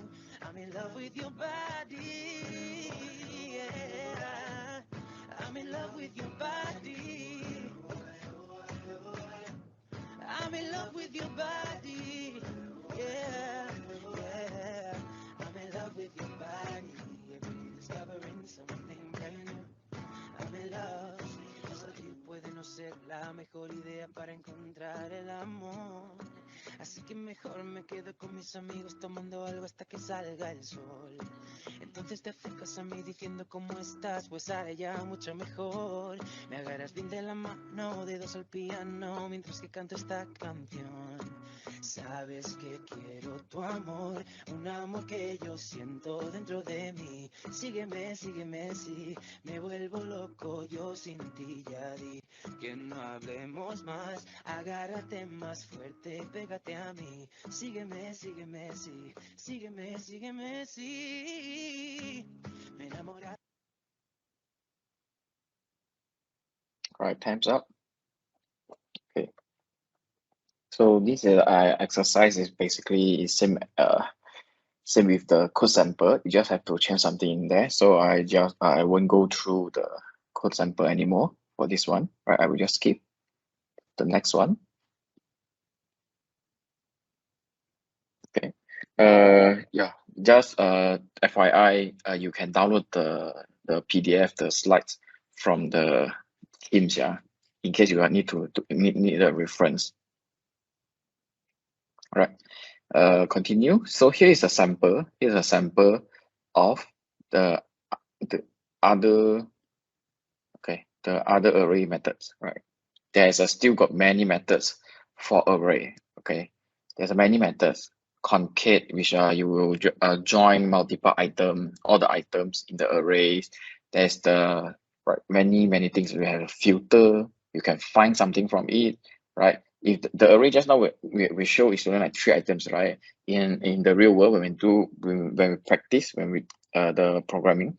I'm in love with your body. Yeah. I'm in love with your body. I'm in love with your body. Yeah, yeah. I'm in love with your body. Every day discovering something brand new. I'm in love. Eso puede no ser la mejor idea para encontrar el amor. Así que mejor me quedo con mis amigos tomando algo hasta que salga el sol. Entonces te acercas a mí diciendo cómo estás, pues haré ya mucho mejor. Me agarras bien de la mano, dedos al piano, mientras que canto esta canción. Sabes que quiero tu amor, un amor que yo siento dentro de mí. Sígueme, sígueme, sí, me vuelvo loco yo sin ti, ya di que no hablemos más. Agárrate más fuerte, pégate a mí. Sígueme, sígueme, sí, sígueme, sígueme, sí. Me enamora. All right, time's up. Okay. So this exercise is basically same same with the code sample. You just have to change something in there. So I won't go through the code sample anymore for this one. Right, I will just skip the next one. Okay. Yeah, just FYI, you can download the PDF, the slides from the Teams, yeah, in case you need a reference. All right. Continue. So here is a sample. Here's a sample of the other the other array methods, right? There's still got many methods for array. Okay, there's many methods. Concate, which you will join multiple items, all the items in the arrays. There's the many things. We have a filter. You can find something from it, right? If the array just now we show is only like 3 items, right? In the real world, when we practice, when we the programming,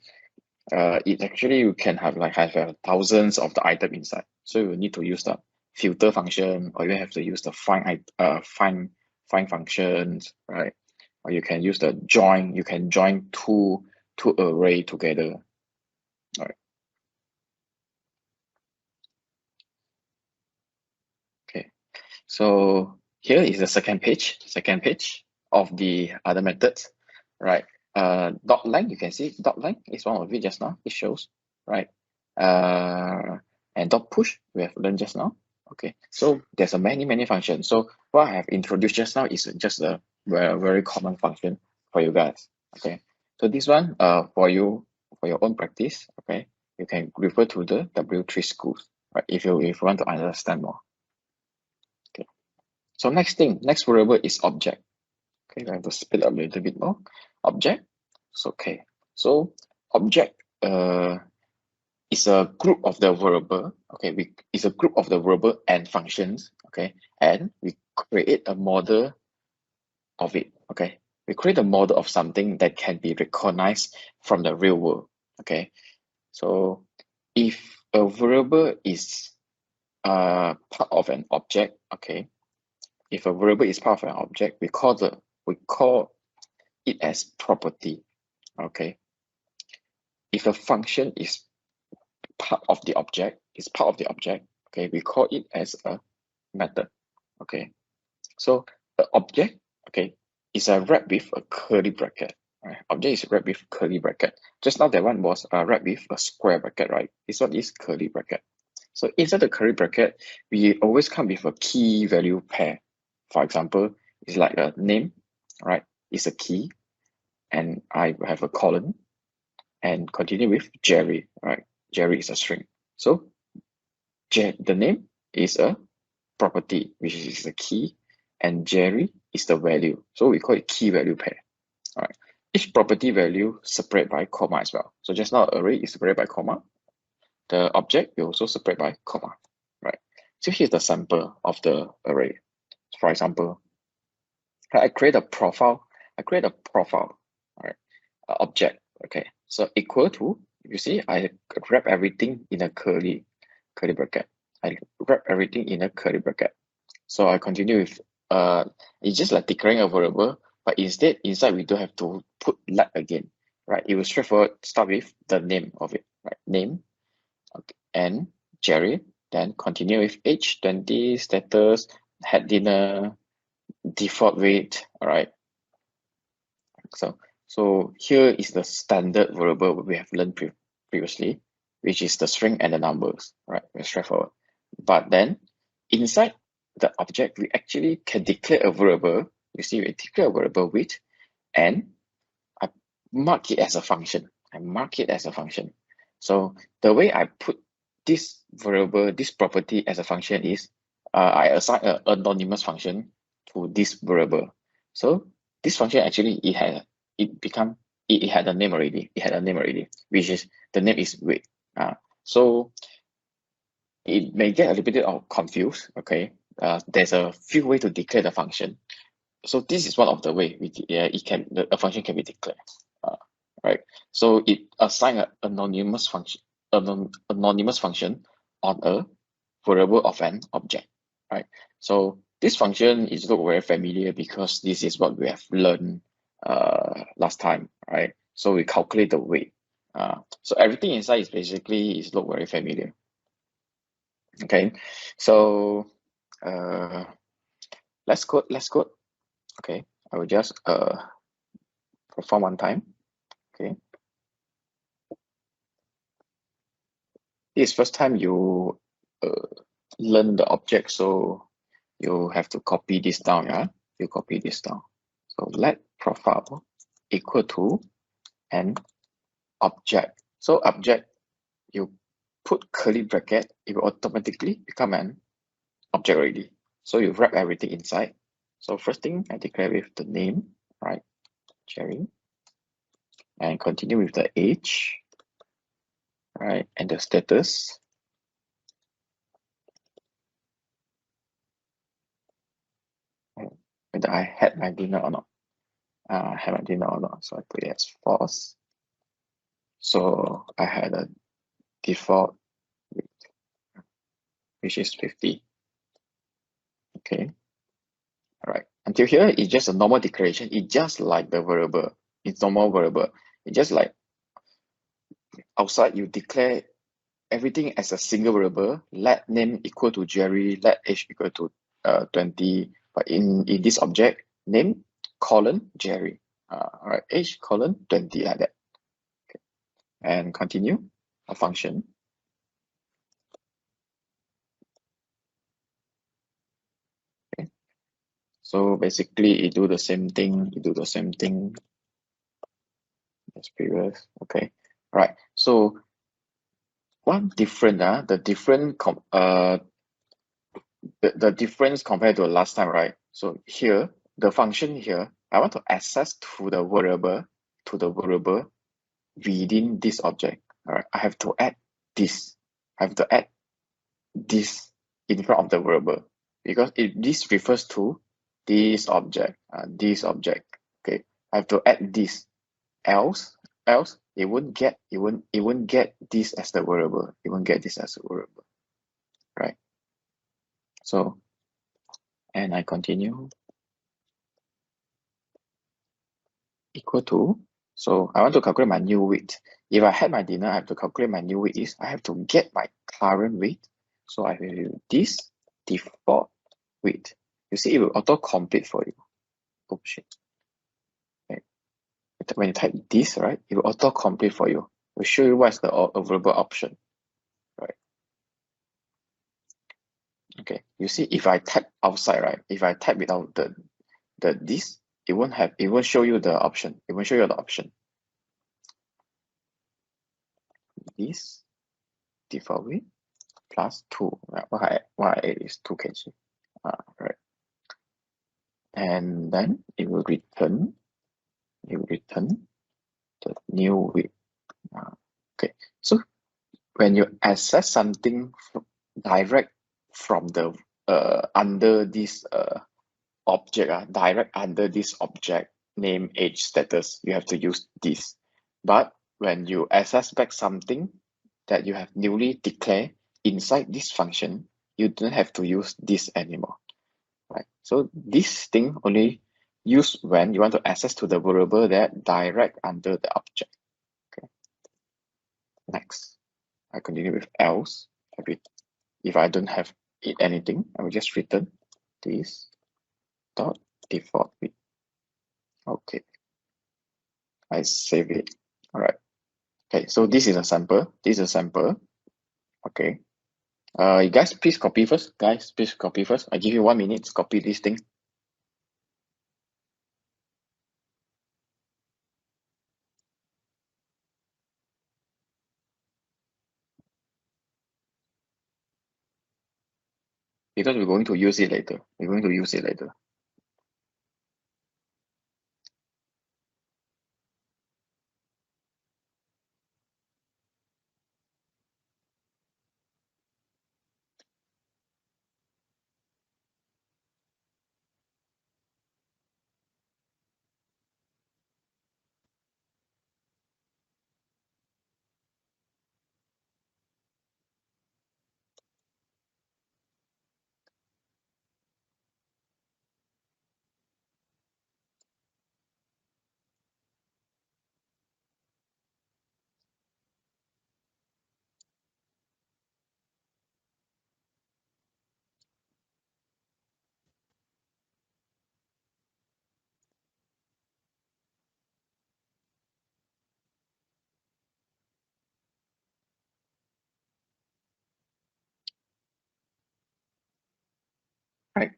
it actually you can have thousands of the item inside. So you need to use the filter function, or you have to use the find functions, right? Or you can use the join. You can join two array together. All right. Okay. So here is the second page of the other methods, right? Dot length, you can see dot length is one of it just now. It shows, right? And dot push we have learned just now. Okay, so there's a many functions. So what I have introduced just now is just a very common function for you guys. Okay, so this one for you for your own practice. Okay, you can refer to the W3 schools, right? If you want to understand more. Okay, so next variable is object. Okay, I have to speed up a little bit more. Object. So okay, so object is a group of the variable. Okay, it's a group of the variable and functions. Okay, and we create a model of it. Okay, we create a model of something that can be recognized from the real world. Okay, so if a variable is part of an object, okay, if a variable is part of an object, we call it as property. Okay, if a function is part of the object, okay, we call it as a method. Okay, so the object, okay, is wrapped with a curly bracket. Right? Object is wrapped with curly bracket. Just now that one was wrapped with a square bracket, right? This one is curly bracket. So inside the curly bracket, we always come with a key value pair. For example, it's like a name, right? It's a key, and I have a colon, and continue with Jerry, right? Jerry is a string. So the name is a property, which is the key, and Jerry is the value. So we call it key value pair. All right. Each property value separated by comma as well. So just now array is separated by comma. The object will also separate by comma, right? So here's the sample of the array. For example, I create a profile. All right, object. Okay, so equal to, you see, I wrap everything in a curly bracket. I wrap everything in a curly bracket. So I continue with it's just like declaring a variable, but instead inside we don't have to put let again, right? It will straightforward start with the name of it, right? Name, okay, and Jerry, then continue with age 20, status, had dinner, default weight. All right. So here is the standard variable we have learned previously, which is the string and the numbers, right? Very straightforward. But then inside the object, we actually can declare a variable. You see, we declare a variable with, and I mark it as a function. So the way I put this variable, this property as a function is, I assign an anonymous function to this variable. So this function actually it had a name already. Which is the name is weight. So it may get a little bit of confused. Okay, there's a few ways to declare the function. So this is one of the way a function can be declared. Right. So it assign an anonymous function on a variable of an object. Right. So this function is look very familiar because this is what we have learned last time. Right. So we calculate the weight. So everything inside is basically look very familiar. Okay. So let's go. Okay. I will just perform one time. Okay. This is first time you learn the object, so you have to copy this down. Yeah, you copy this down. So let profile equal to an object. So object, you put curly bracket, it will automatically become an object already. So you wrap everything inside. So first thing I declare with the name, right? Jerry, and continue with the age, right? And the status. Whether I had my dinner or not. Have my dinner or not. So I put it as false. So I had a default weight, which is 50. Okay. All right. Until here, it's just a normal declaration. It's just like the variable. It's normal variable. It's just like outside you declare everything as a single variable. Let name equal to Jerry. Let age equal to 20. But in this object, name colon Jerry. All right. Age colon 20 like that. Okay. And continue a function. Okay. So basically, it do the same thing. As previous. Okay. All right. So one different, the difference compared to last time, right? So here, the function here, I want to access to the variable within this object. All right. I have to add this. In front of the variable because this refers to this object. Okay. I have to add this. Else it won't get this as the variable. Right? So, and I continue equal to. So I want to calculate my new weight. If I had my dinner, I have to calculate my new weight is I have to get my current weight. So I will use this default weight. You see, it will auto complete for you. Oh shit. Okay. When you type this, right, it will auto complete for you. It will show you what's the available option. Right. Okay. You see, if I type outside, right, if I type without the this, it won't show you the option. This default weight plus 2. What I add is 2 kg. Right. And then it will return the new weight. Okay. So when you access something direct from the under this object direct under this object name age status, you have to use this. But when you access back something that you have newly declared inside this function, you don't have to use this anymore, right? So this thing only used when you want to access to the variable that direct under the object. Okay. Next, I continue with else. If I don't have anything, I will just return this dot default with. Okay, I save it. All right. Okay, so this is a sample. This is a sample. Okay. You guys, please copy first. Guys, please copy first. I give you 1 minute to copy this thing. Because we're going to use it later. We're going to use it later. Right.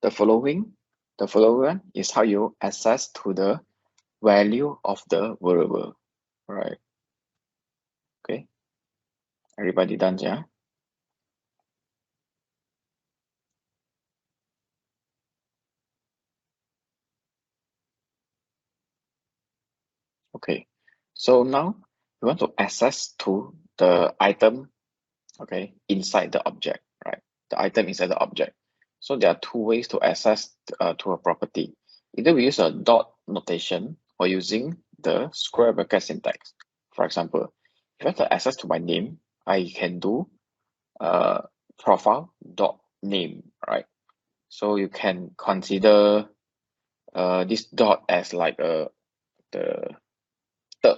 The following one is how you access to the value of the variable. Right. Okay. Everybody done, yeah? Okay. So now we want to access to the item, okay, inside the object, right? The item inside the object. So there are two ways to access to a property. Either we use a dot notation or using the square bracket syntax. For example, if I have to access to my name, I can do profile dot name, right? So you can consider this dot as like the third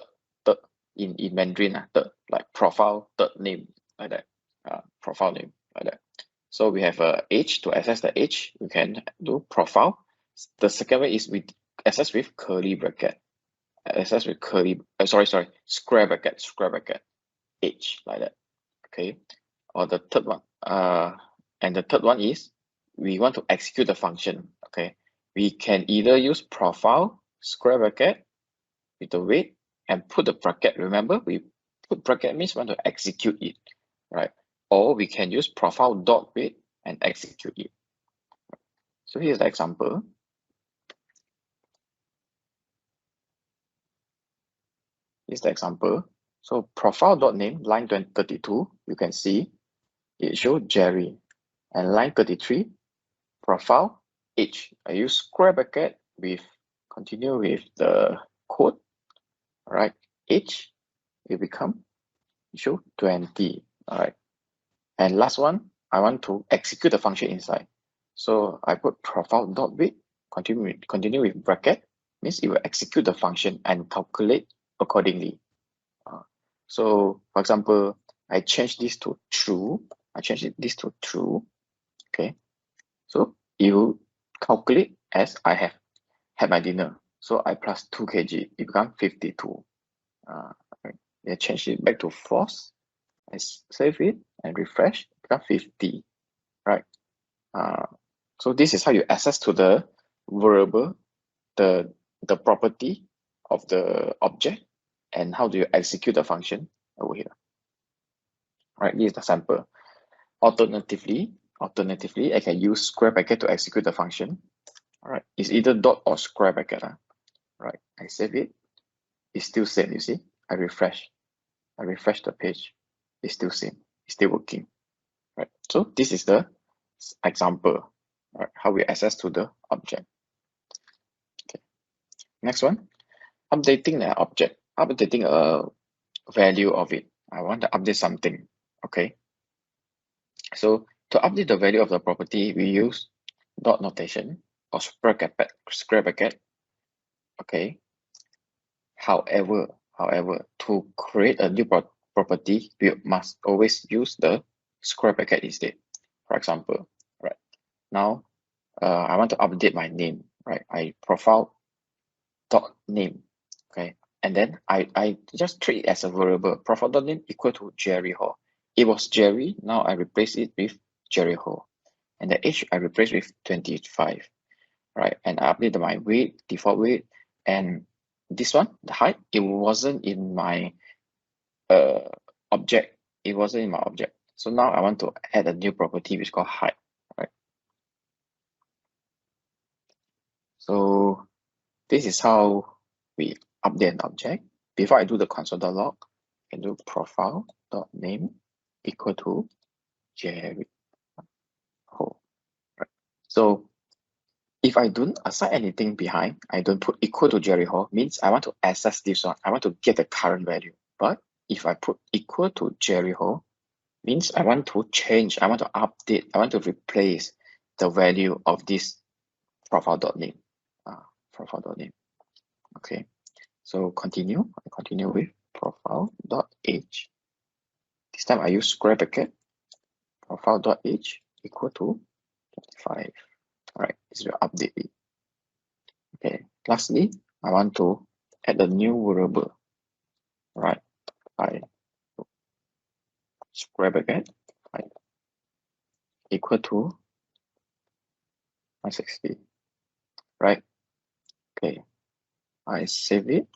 in Mandarin, third, like profile third name, like that, profile name, like that. So we have a age. To access the age, we can do profile. The second way is we access with curly bracket, access with curly, square bracket, age, like that. Okay. Or the third one, and the third one is we want to execute the function. Okay, we can either use profile square bracket with the weight and put the bracket. Remember, we put bracket means we want to execute it, right? Or we can use profile dot weight and execute it. So here's the example. Here's the example. So profile dot name line 32, you can see it shows Jerry, and line 33 profile age. I use square bracket with continue with the code, right? Age will become show 20, all right. And last one, I want to execute the function inside. So I put profile dot weight, continue with bracket, means it will execute the function and calculate accordingly. So for example, I change this to true. Okay. So you calculate as I have had my dinner. So I plus 2 kg, it becomes 52. Okay. I change it back to false. I save it and refresh, it becomes 50, right? So this is how you access to the variable, the property of the object, and how do you execute the function over here. All right, this is the sample. Alternatively, I can use square bracket to execute the function. All right, it's either dot or square bracket. Right, I save it. It's still same, you see. I refresh the page. It's still same. It's still working. Right. So this is the example, right, how we access to the object. Okay. Next one, updating the object, updating a value of it. I want to update something. Okay. So to update the value of the property, we use dot notation or square bracket. Okay. However, to create a new property, we must always use the square bracket instead. For example, right now, I want to update my name, right? I profile dot name, okay, and then I just treat it as a variable. Profile dot name equal to Jerry Hall. It was Jerry. Now I replace it with Jerry Hall, and the age I replace with 25, right? And I update my weight, default weight, and this one, the height, it wasn't in my object. It wasn't in my object. So now I want to add a new property which is called height, right? So this is how we update an object. Before I do the console.log, I can do profile.name equal to Jerry Ho. Right. So if I don't assign anything behind, I don't put equal to Jerry Ho, means I want to access this one. I want to get the current value. But if I put equal to Jerry Ho, means I want to change, I want to update, I want to replace the value of this profile.name. Profile.name. Okay. So continue. I continue with profile.age. This time I use square bracket. Profile.age equal to 25. All right, this will update it. Okay. Lastly, I want to add a new variable. All right. I square bracket equal to 160. Right. Okay. I save it.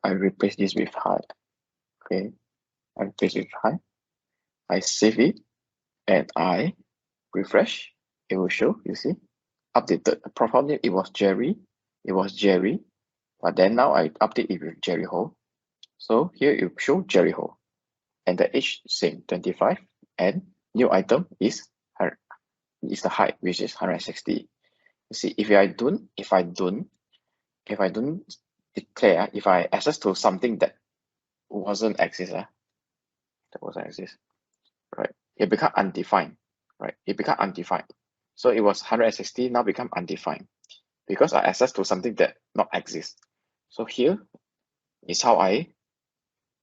I replace this with height. Okay. I replace it with height. I save it and I refresh. It will show, you see, updated. The profile name, it was Jerry. But then now I update it with Jerry Ho. So here it will show Jerry Ho. And the age same, 25. And new item is the height, which is 160. You see, if I don't declare, if I access to something that wasn't exist, right? It become undefined, right? It become undefined. So it was 160, now become undefined because I access to something that not exist. So here is how I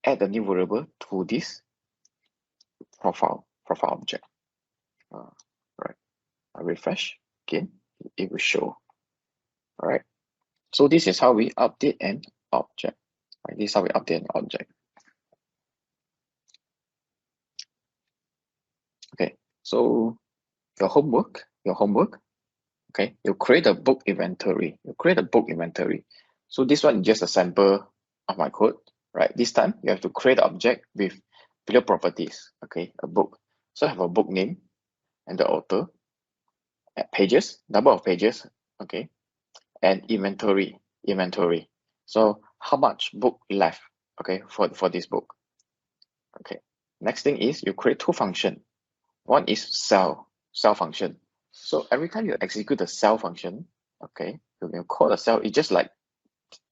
add a new variable to this profile object. Right. I refresh again, it will show. All right. So this is how we update an object. Right. This is how we update an object. Okay. So your homework. Okay. You create a book inventory. So this one is just a sample of my code. Right. This time you have to create an object with below properties. Okay. A book. So I have a book name and the author. Pages, number of pages, okay, and inventory. So how much book left, okay, for this book. Okay. Next thing is you create two functions. One is cell function. So every time you execute the cell function, okay, you can call the cell. It's just like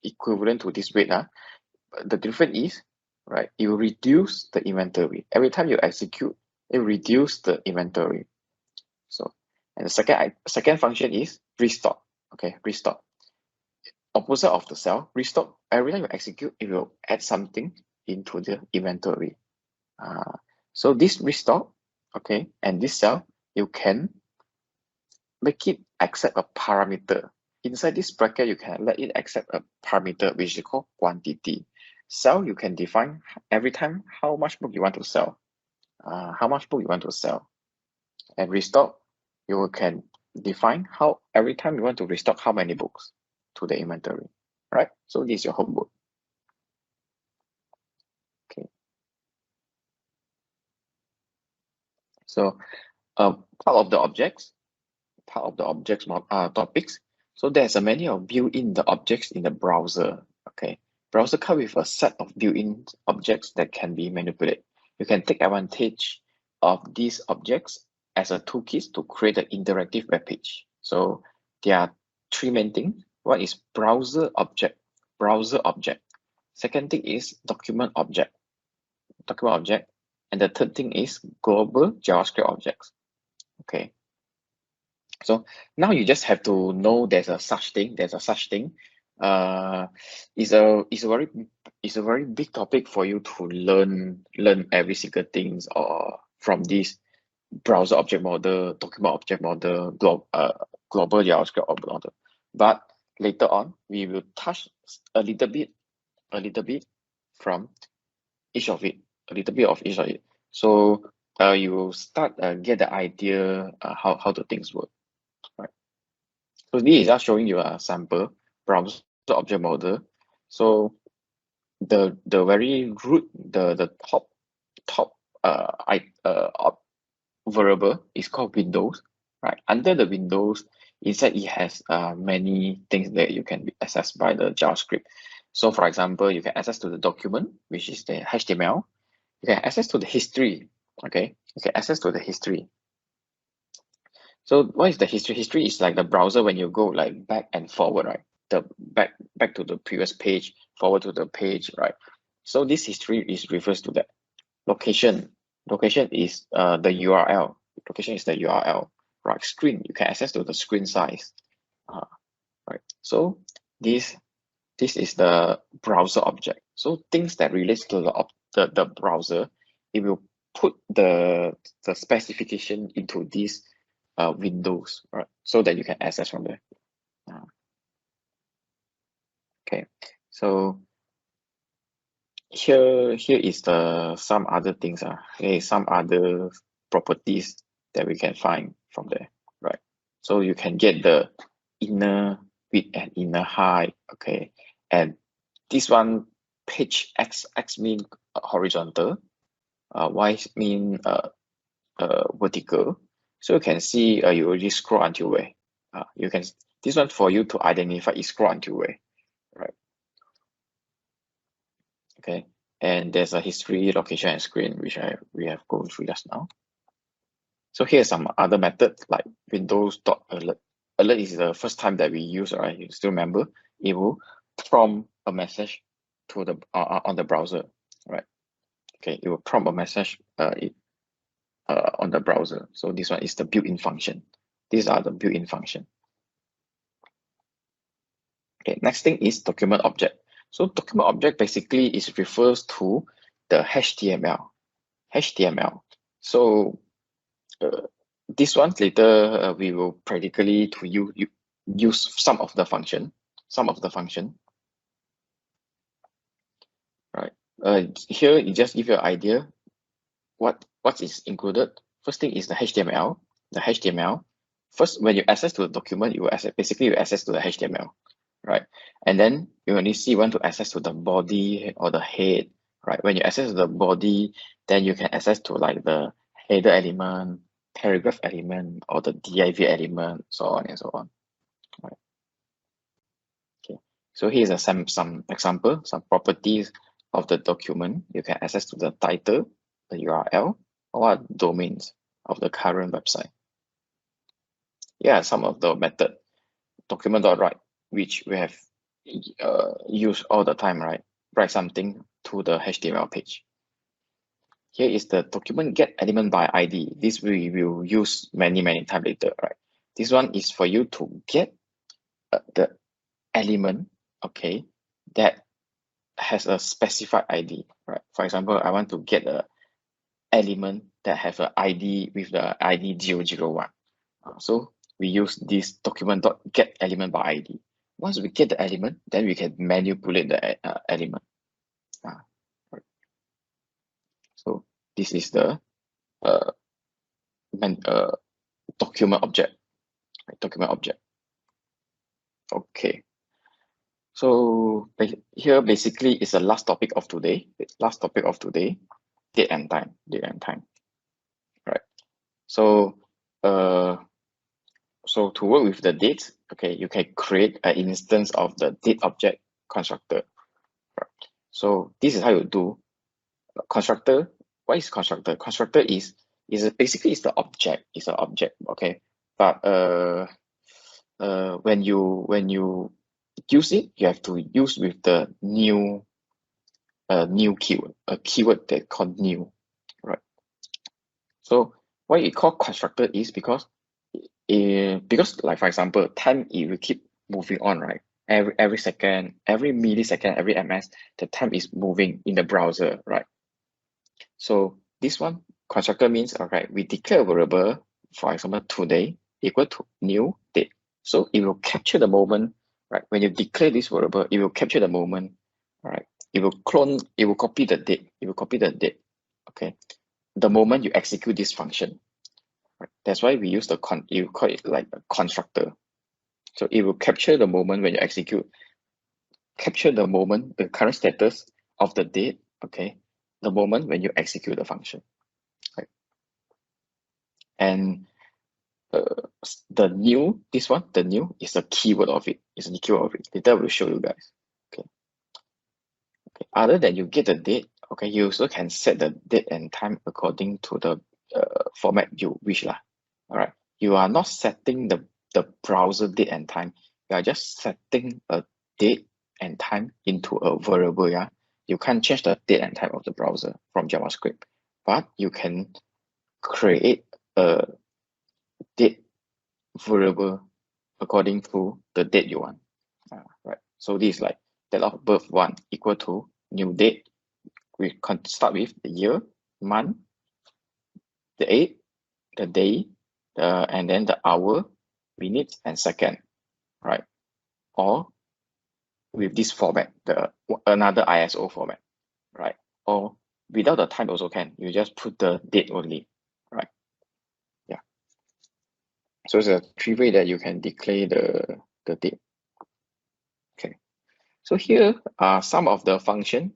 equivalent to this weight. The difference is, right, you reduce the inventory. Every time you execute, it reduce the inventory. So, and the second function is restock. Okay, restock. Opposite of the cell, restock. Every time you execute, it will add something into the inventory. So this restock, okay, and this cell, you can make it accept a parameter. Inside this bracket, you can let it accept a parameter, which is called quantity. Cell, you can define every time how much book you want to sell. And restock, you can define how every time you want to restock how many books to the inventory, right? So this is your homework. Okay. So part of the objects topics. So there's a many of built-in the objects in the browser. Okay. Browser comes with a set of built-in objects that can be manipulated. You can take advantage of these objects as a toolkit to create an interactive web page. So there are three main things. One is browser object. Second thing is document object. And the third thing is global JavaScript objects. Okay. So now you just have to know there's a such thing. It's a very big topic for you to learn every single things or from this browser object model, document object model, global JavaScript object model. But later on, we will touch a little bit from each of it, So you will start get the idea how the things work, right? So this is just showing you a sample browser object model. So the very root, the top variable is called Windows, right? Under the Windows, inside it has many things that you can be accessed by the JavaScript. So for example, you can access to the document, which is the HTML. You can access to the history, okay? You can access to the history. So what is the history? History is like the browser when you go like back and forward, right? The back to the previous page, forward to the page, right? So this history is refers to that. Location is the URL. Location is the URL, right? Screen, you can access to the screen size, right? So this is the browser object. So things that relates to the browser, it will put the specification into these windows, right? So that you can access from there. Okay, so here is the some other things. Here is some other properties that we can find from there, right? So you can get the inner width and inner height, okay? And this one, page x mean horizontal, y mean vertical. So you can see you already scroll until where. You can, this one for you to identify is scroll until where, right? Okay, and there's a history, location, and screen, which we have gone through just now. So here's some other methods like Windows.alert. Alert is the first time that we use, right? You still remember? It will prompt a message to the on the browser, right? Okay, it will prompt a message on the browser. So this one is the built-in function. These are the built-in function. Okay, next thing is document object. So document object basically is refers to the HTML. So this one later we will practically to use some of the function, right? Here it just give you an idea what is included. First thing is the HTML. The HTML. First, when you access to the document, you access to the HTML, right? And then you only want to access to the body or the head, right? When you access to the body, then you can access to like the header element, paragraph element, or the div element, so on and so on. Right. Okay. So here's some example, some properties of the document. You can access to the title, the URL, or domains of the current website. Yeah, some of the method document.write, which we have used all the time, right? Write something to the HTML page. Here is the document get element by ID. This we will use many times later, right? This one is for you to get the element, okay, that has a specified ID, right? For example, I want to get a element that have an ID with the ID 001. So we use this document.get element by ID. Once we get the element, then we can manipulate the element. Right. So this is the document object. Document object. Okay. So here basically is the last topic of today. Date and time. Right. So so to work with the date, okay, you can create an instance of the date object constructor. Right. So this is how you do constructor. What is constructor? Constructor is basically it's the object. It's an object, okay. But when you use it, you have to use with the new keyword, a keyword that called new, right? So why it called constructor is because like for example, time it will keep moving on, right? Every second, every millisecond, every ms, the time is moving in the browser, right? So this one constructor means, okay, we declare a variable, for example, today equal to new date. So it will capture the moment, right? When you declare this variable, it will capture the moment, all right? It will clone, it will copy the date, okay? The moment you execute this function, right? That's why we use you call it like a constructor. So it will capture the moment when you execute, capture the moment, the current status of the date, okay? The moment when you execute the function, right? And the new is the keyword of it. Later we'll show you guys. Okay. Other than you get the date, okay, you also can set the date and time according to the format you wish lah. All right. You are not setting the browser date and time. You are just setting a date and time into a variable. Yeah. You can't change the date and time of the browser from JavaScript, but you can create a date variable according to the date you want, right? So this is like date of birth 1 equal to new date. We can start with the year, month, the age, the day, and then the hour, minutes, and second, right? Or with this format, another ISO format, right? Or without the time also can. You just put the date only, right? Yeah. So it's a 3 way that you can declare the date. Okay. So here are some of the function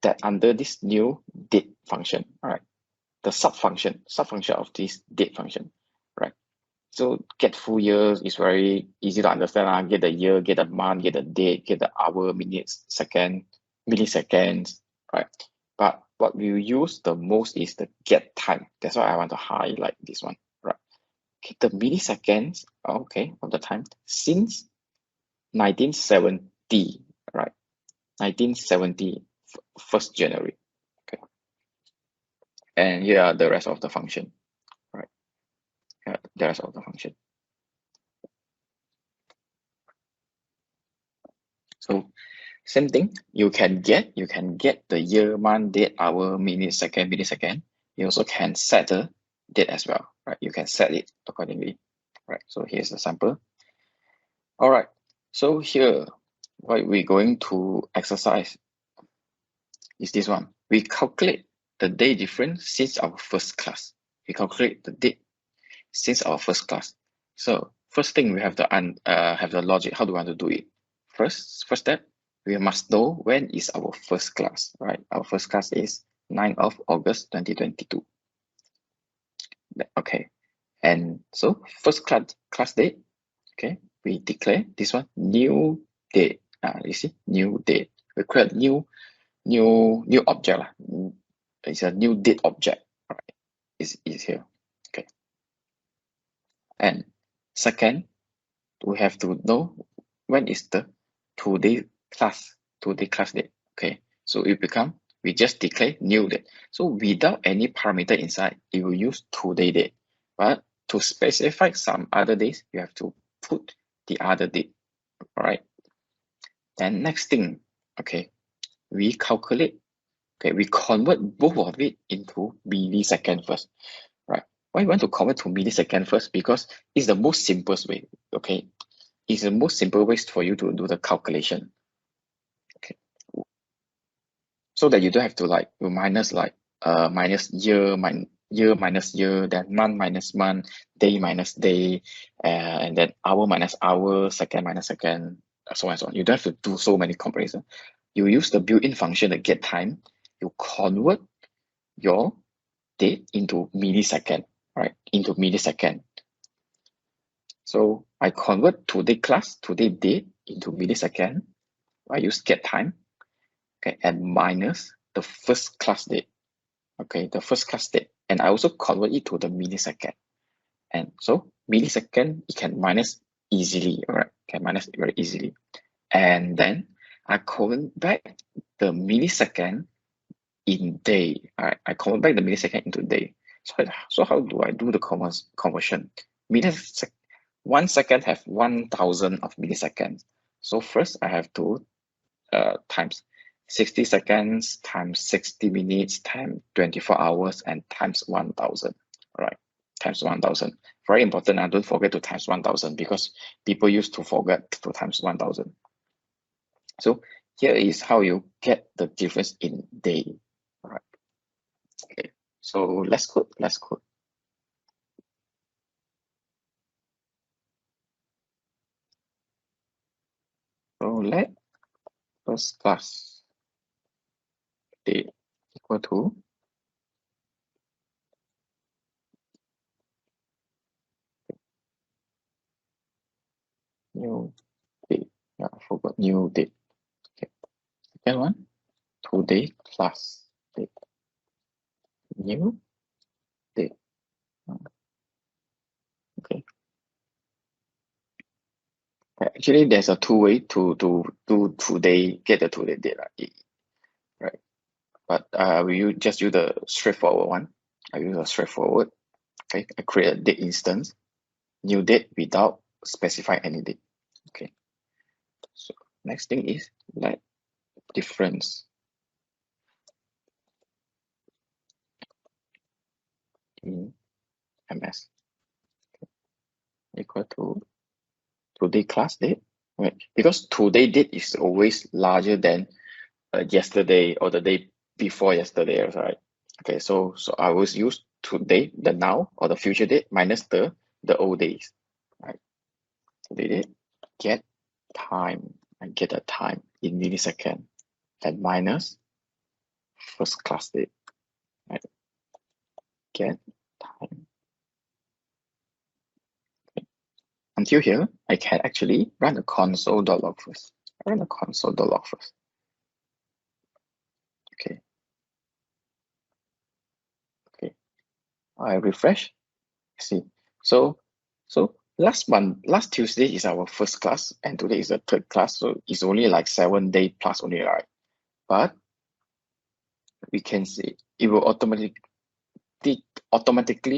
that under this new date function, all right? The sub function of this date function, right? So get full year is very easy to understand. Get the year, get the month, get the date, get the hour, minutes, second, milliseconds, right? But what we use the most is the get time. That's why I want to highlight this one, right? Okay, the milliseconds, okay, of the time since 1970, right? 1970, 1st January. Okay. And here are the rest of the function, right? The rest of the function. So same thing, you can get the year, month, date, hour, minute, second, millisecond. You also can set the date as well, right? You can set it accordingly, right? So here's a sample. All right, so here, what we're going to exercise is this one. We calculate the day difference since our first class. We calculate the date since our first class. So first thing, we have to have the logic. How do we want to do it? First step, we must know when is our first class, right? Our first class is 9th of August 2022. Okay, and so first class date, okay, we declare this one new date. You see, new date. We create new object. It's a new date object, right? Is here. Okay. And second, we have to know when is the today class date. Okay, so we just declare new date. So without any parameter inside, it will use today date. But to specify some other days, you have to put the other date. All right. And next thing, okay, we calculate. Okay, we convert both of it into millisecond first. Right? Why you want to convert to millisecond first? Because it's the most simplest way. Okay, it's the most simple ways for you to do the calculation. Okay, so that you don't have to minus year minus year, then month minus month, day minus day, and then hour minus hour, second minus second, so on and so on. You don't have to do so many comparisons. You use the built-in function, the get time. You convert your date into millisecond, right? Into millisecond. So I convert today class, today date into millisecond. I use get time, okay, and minus the first class date. okay, the first class state, and I also convert it to the millisecond. And so millisecond, it can minus easily, all right? Can minus very easily. And then I convert back the millisecond in day. All right, I convert back the millisecond into day. So how do I do the conversion? 1 second have 1,000 of milliseconds. So first I have to times 60 seconds times 60 minutes times 24 hours and times 1,000. All right, times 1,000. Very important. I don't forget to times 1,000 because people used to forget to times 1,000. So here is how you get the difference in day. All right. Okay. So let's code. So let first class day equal to new date. Yeah, I forgot new date. Okay. Second one, today class date. New date. Okay. Actually, there's a two-way to do today, get the today date, right? But we just use the straightforward one. I use a straightforward. Okay, I create a date instance, new date without specify any date. Okay. So next thing is let difference in MS equal to today class date, right? Because today date is always larger than yesterday or the day before yesterday, right? Okay, so I always use today, the now or the future date minus the old days, right? Today date, get time, and get a time in millisecond, and minus first class date, right? Get time. Okay. Until here, I can actually run a console.log first. Run a console.log first. Okay. Okay. I refresh. See. So last Tuesday is our first class, and today is the third class. So it's only like 7 days plus only, right? But we can see it will automatically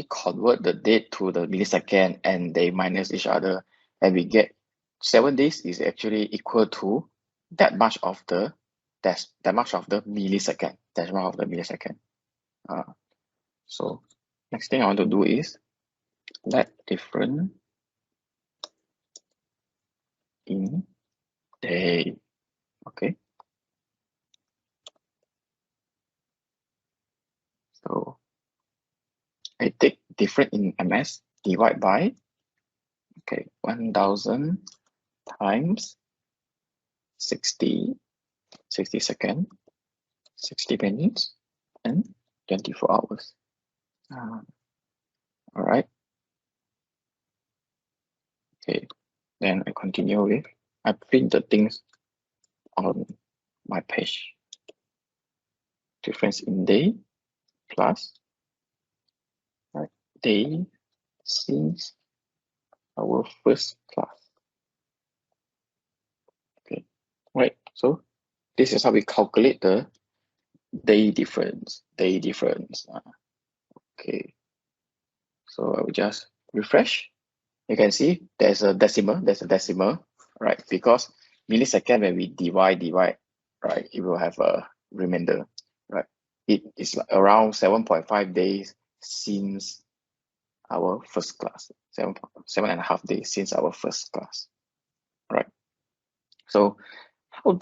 convert the date to the millisecond, and they minus each other, and we get 7 days is actually equal to that much of the millisecond. That much of the millisecond. So next thing I want to do is let different in day. Okay. So I take different in MS, divide by, okay, 1,000 times 60 seconds, 60 minutes, and 24 hours. All right. Okay. Then I continue with, I print the things on my page. Difference in day plus, right, day since our first class. Okay. Right. So this is how we calculate the day difference. Okay. So I will just refresh. You can see there's a decimal, right? Because millisecond, when we divide, right, it will have a remainder, right? It is like around 7.5 days since our first class, 7.5 days since our first class, right? So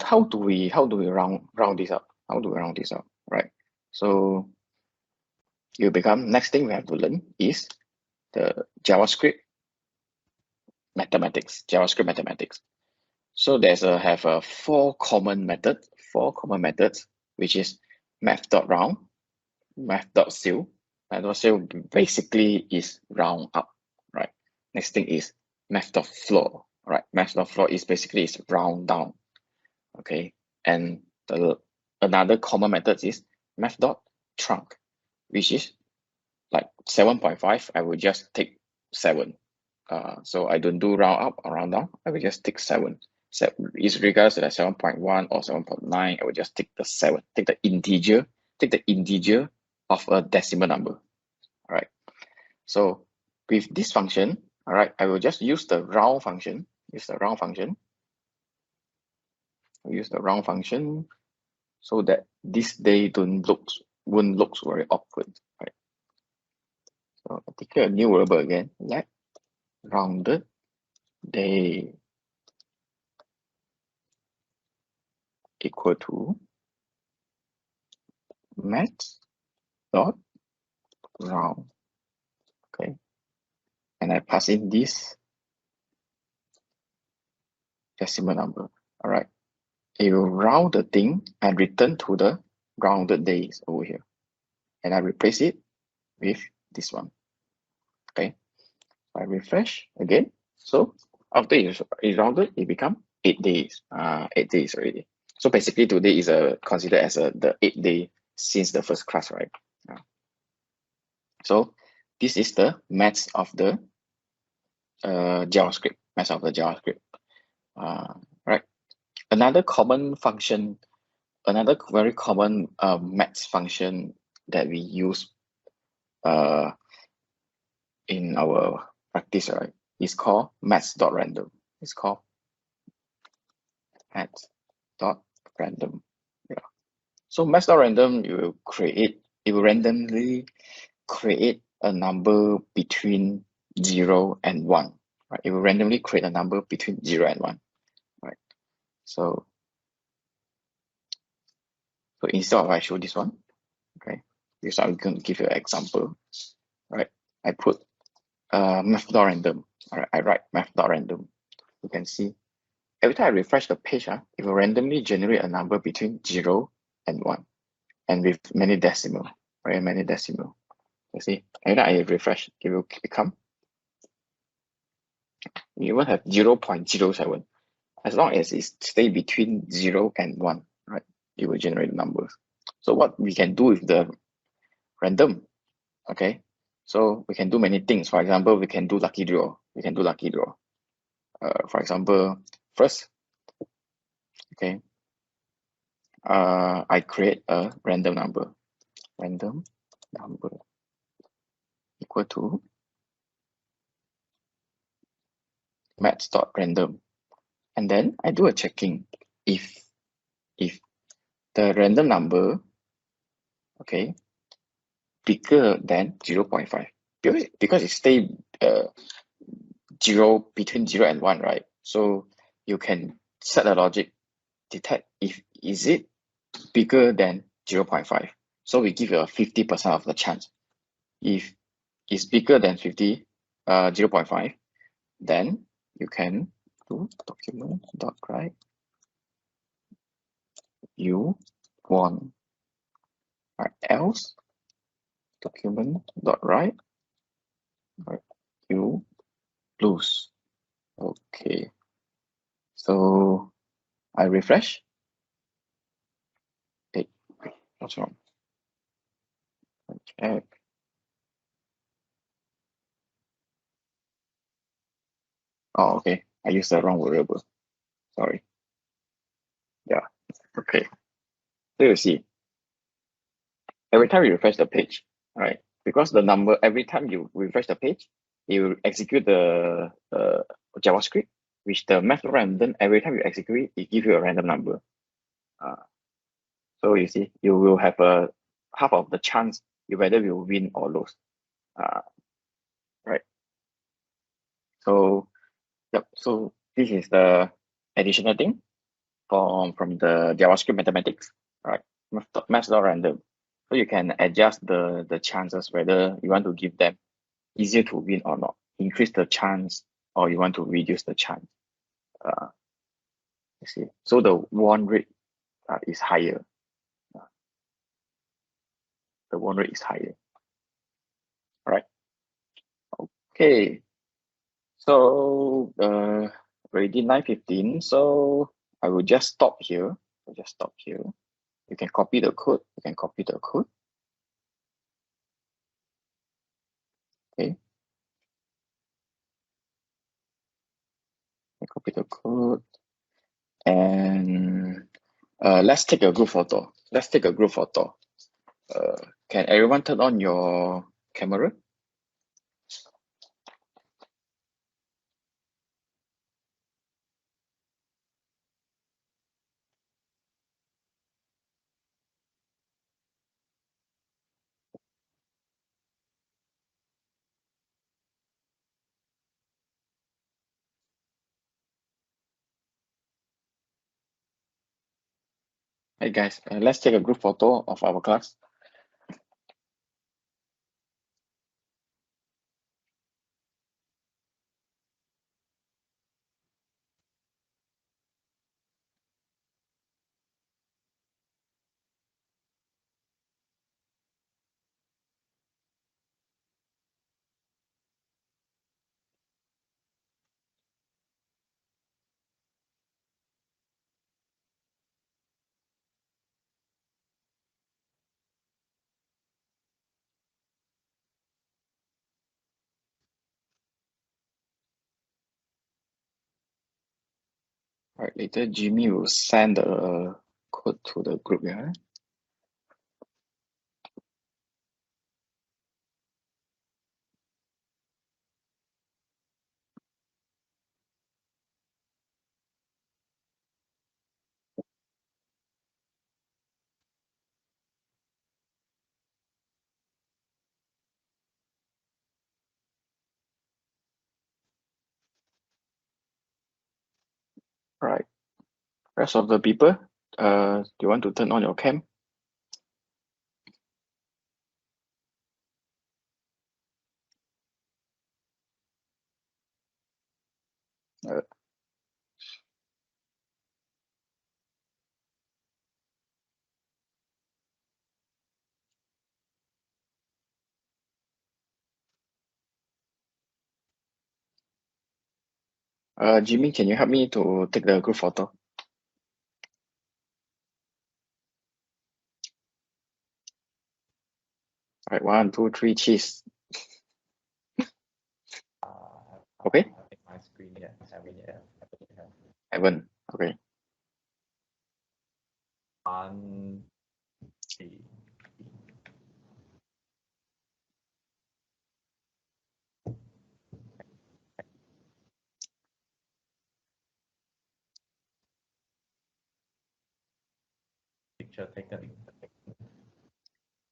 how do we round this up? How do we round this up, right? So next thing we have to learn is the JavaScript mathematics. So there's four common methods, which is math.round, math.ceil. Math.ceil basically is round up, right? Next thing is math.floor, right? Math.floor is basically is round down, okay? And another common method is math.trunk. which is like 7.5, I will just take 7. So I don't do round up or round down. I will just take 7. So is regards to the 7.1 or 7.9, I will just take the 7. Take the integer of a decimal number. All right. So with this function, all right, I will just use the round function. Use the round function so that this day won't look very awkward. Right. So I take a new variable again. Let rounded day equal to max dot round. Okay, and I pass in this decimal number. All right, it will round the thing and return to the rounded days over here, and I replace it with this one. Okay, I refresh again. So after it's rounded, it become 8 days. 8 days already. So basically today is considered as the 8th day since the first class, right? So this is the maths of the JavaScript. Right. Another common function, another very common maths function that we use in our practice, right, is called maths.random. It's called maths.random. Yeah. So maths.random, it will randomly create a number between 0 and 1. Right? It will randomly create a number between 0 and 1. Right. So instead of I show this one, okay, this I'm going to give you an example. Right. I put math.random. All right, I write math.random. You can see every time I refresh the page, it will randomly generate a number between 0 and 1, and with many decimal, right? Many decimal. You see, every time I refresh, it will become, you will have 0.07. As long as it stay between 0 and 1, right, it will generate numbers. So what we can do with the random, okay, so we can do many things. For example, we can do lucky draw. For example, first, okay, I create a random number equal to maths.random, and then I do a checking if the random number, okay, bigger than 0.5, because it stay between 0 and 1, right? So you can set a logic, detect if is it bigger than 0.5. So we give you a 50% of the chance. If it's bigger than 0.5, then you can do document.write you won, or else document.write you lose. Okay, so I refresh. Hey, what's wrong? Check. Oh, okay, I used the wrong variable. Sorry. Yeah, okay. So you see, every time you refresh the page, right? Because the number, every time you refresh the page, you will execute the JavaScript, which the math random, every time you execute it, it gives you a random number. So you see, you will have a half of the chance you whether will win or lose. Right. So yep. So this is the additional thing from the JavaScript mathematics, right? Math.random. So you can adjust the chances whether you want to give them easier to win or not, increase the chance, or you want to reduce the chance. You see, so the won rate is higher. The won rate is higher. All right. Okay. So already 9:15. So I will just stop here. You can copy the code. copy the code, and let's take a group photo. Let's take a group photo. Can everyone turn on your camera? Hey guys, let's take a group photo of our class. All right, later Jimmy will send the code to the group. Yeah. All right. Rest of the people, do you want to turn on your cam? Jimmy, can you help me to take the group photo? All right, 1, 2, 3, cheese. Okay. My screen yet. Haven't yet. Evan. Okay. 1, 2. Picture taken.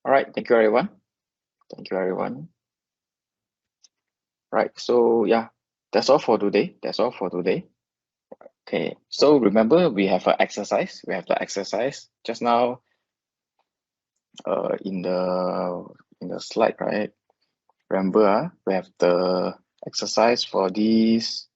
All right. Thank you, everyone. Thank you, everyone. Right. So yeah, that's all for today. That's all for today. Okay. So remember, we have an exercise. We have the exercise just now. In the slide, right? Remember, we have the exercise for these.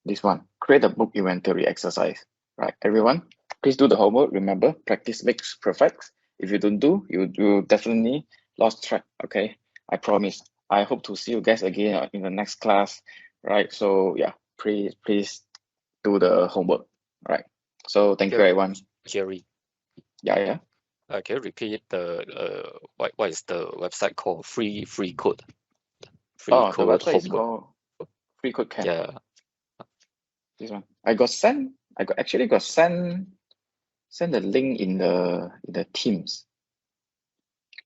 This one, create a book inventory exercise. Right, everyone, please do the homework. Remember, practice makes perfect. If you don't do, you definitely lost track. Okay, I promise. I hope to see you guys again in the next class. Right, so yeah, please do the homework. Right, so thank you, everyone. Jerry, Yeah. can you repeat the what is the website called? Free code. Free Oh, the code website is homework. called Free Code Camp. Yeah. This one. I got sent the link in the Teams.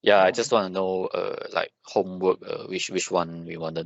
Yeah, I Oh. just want to know like homework, which one we want to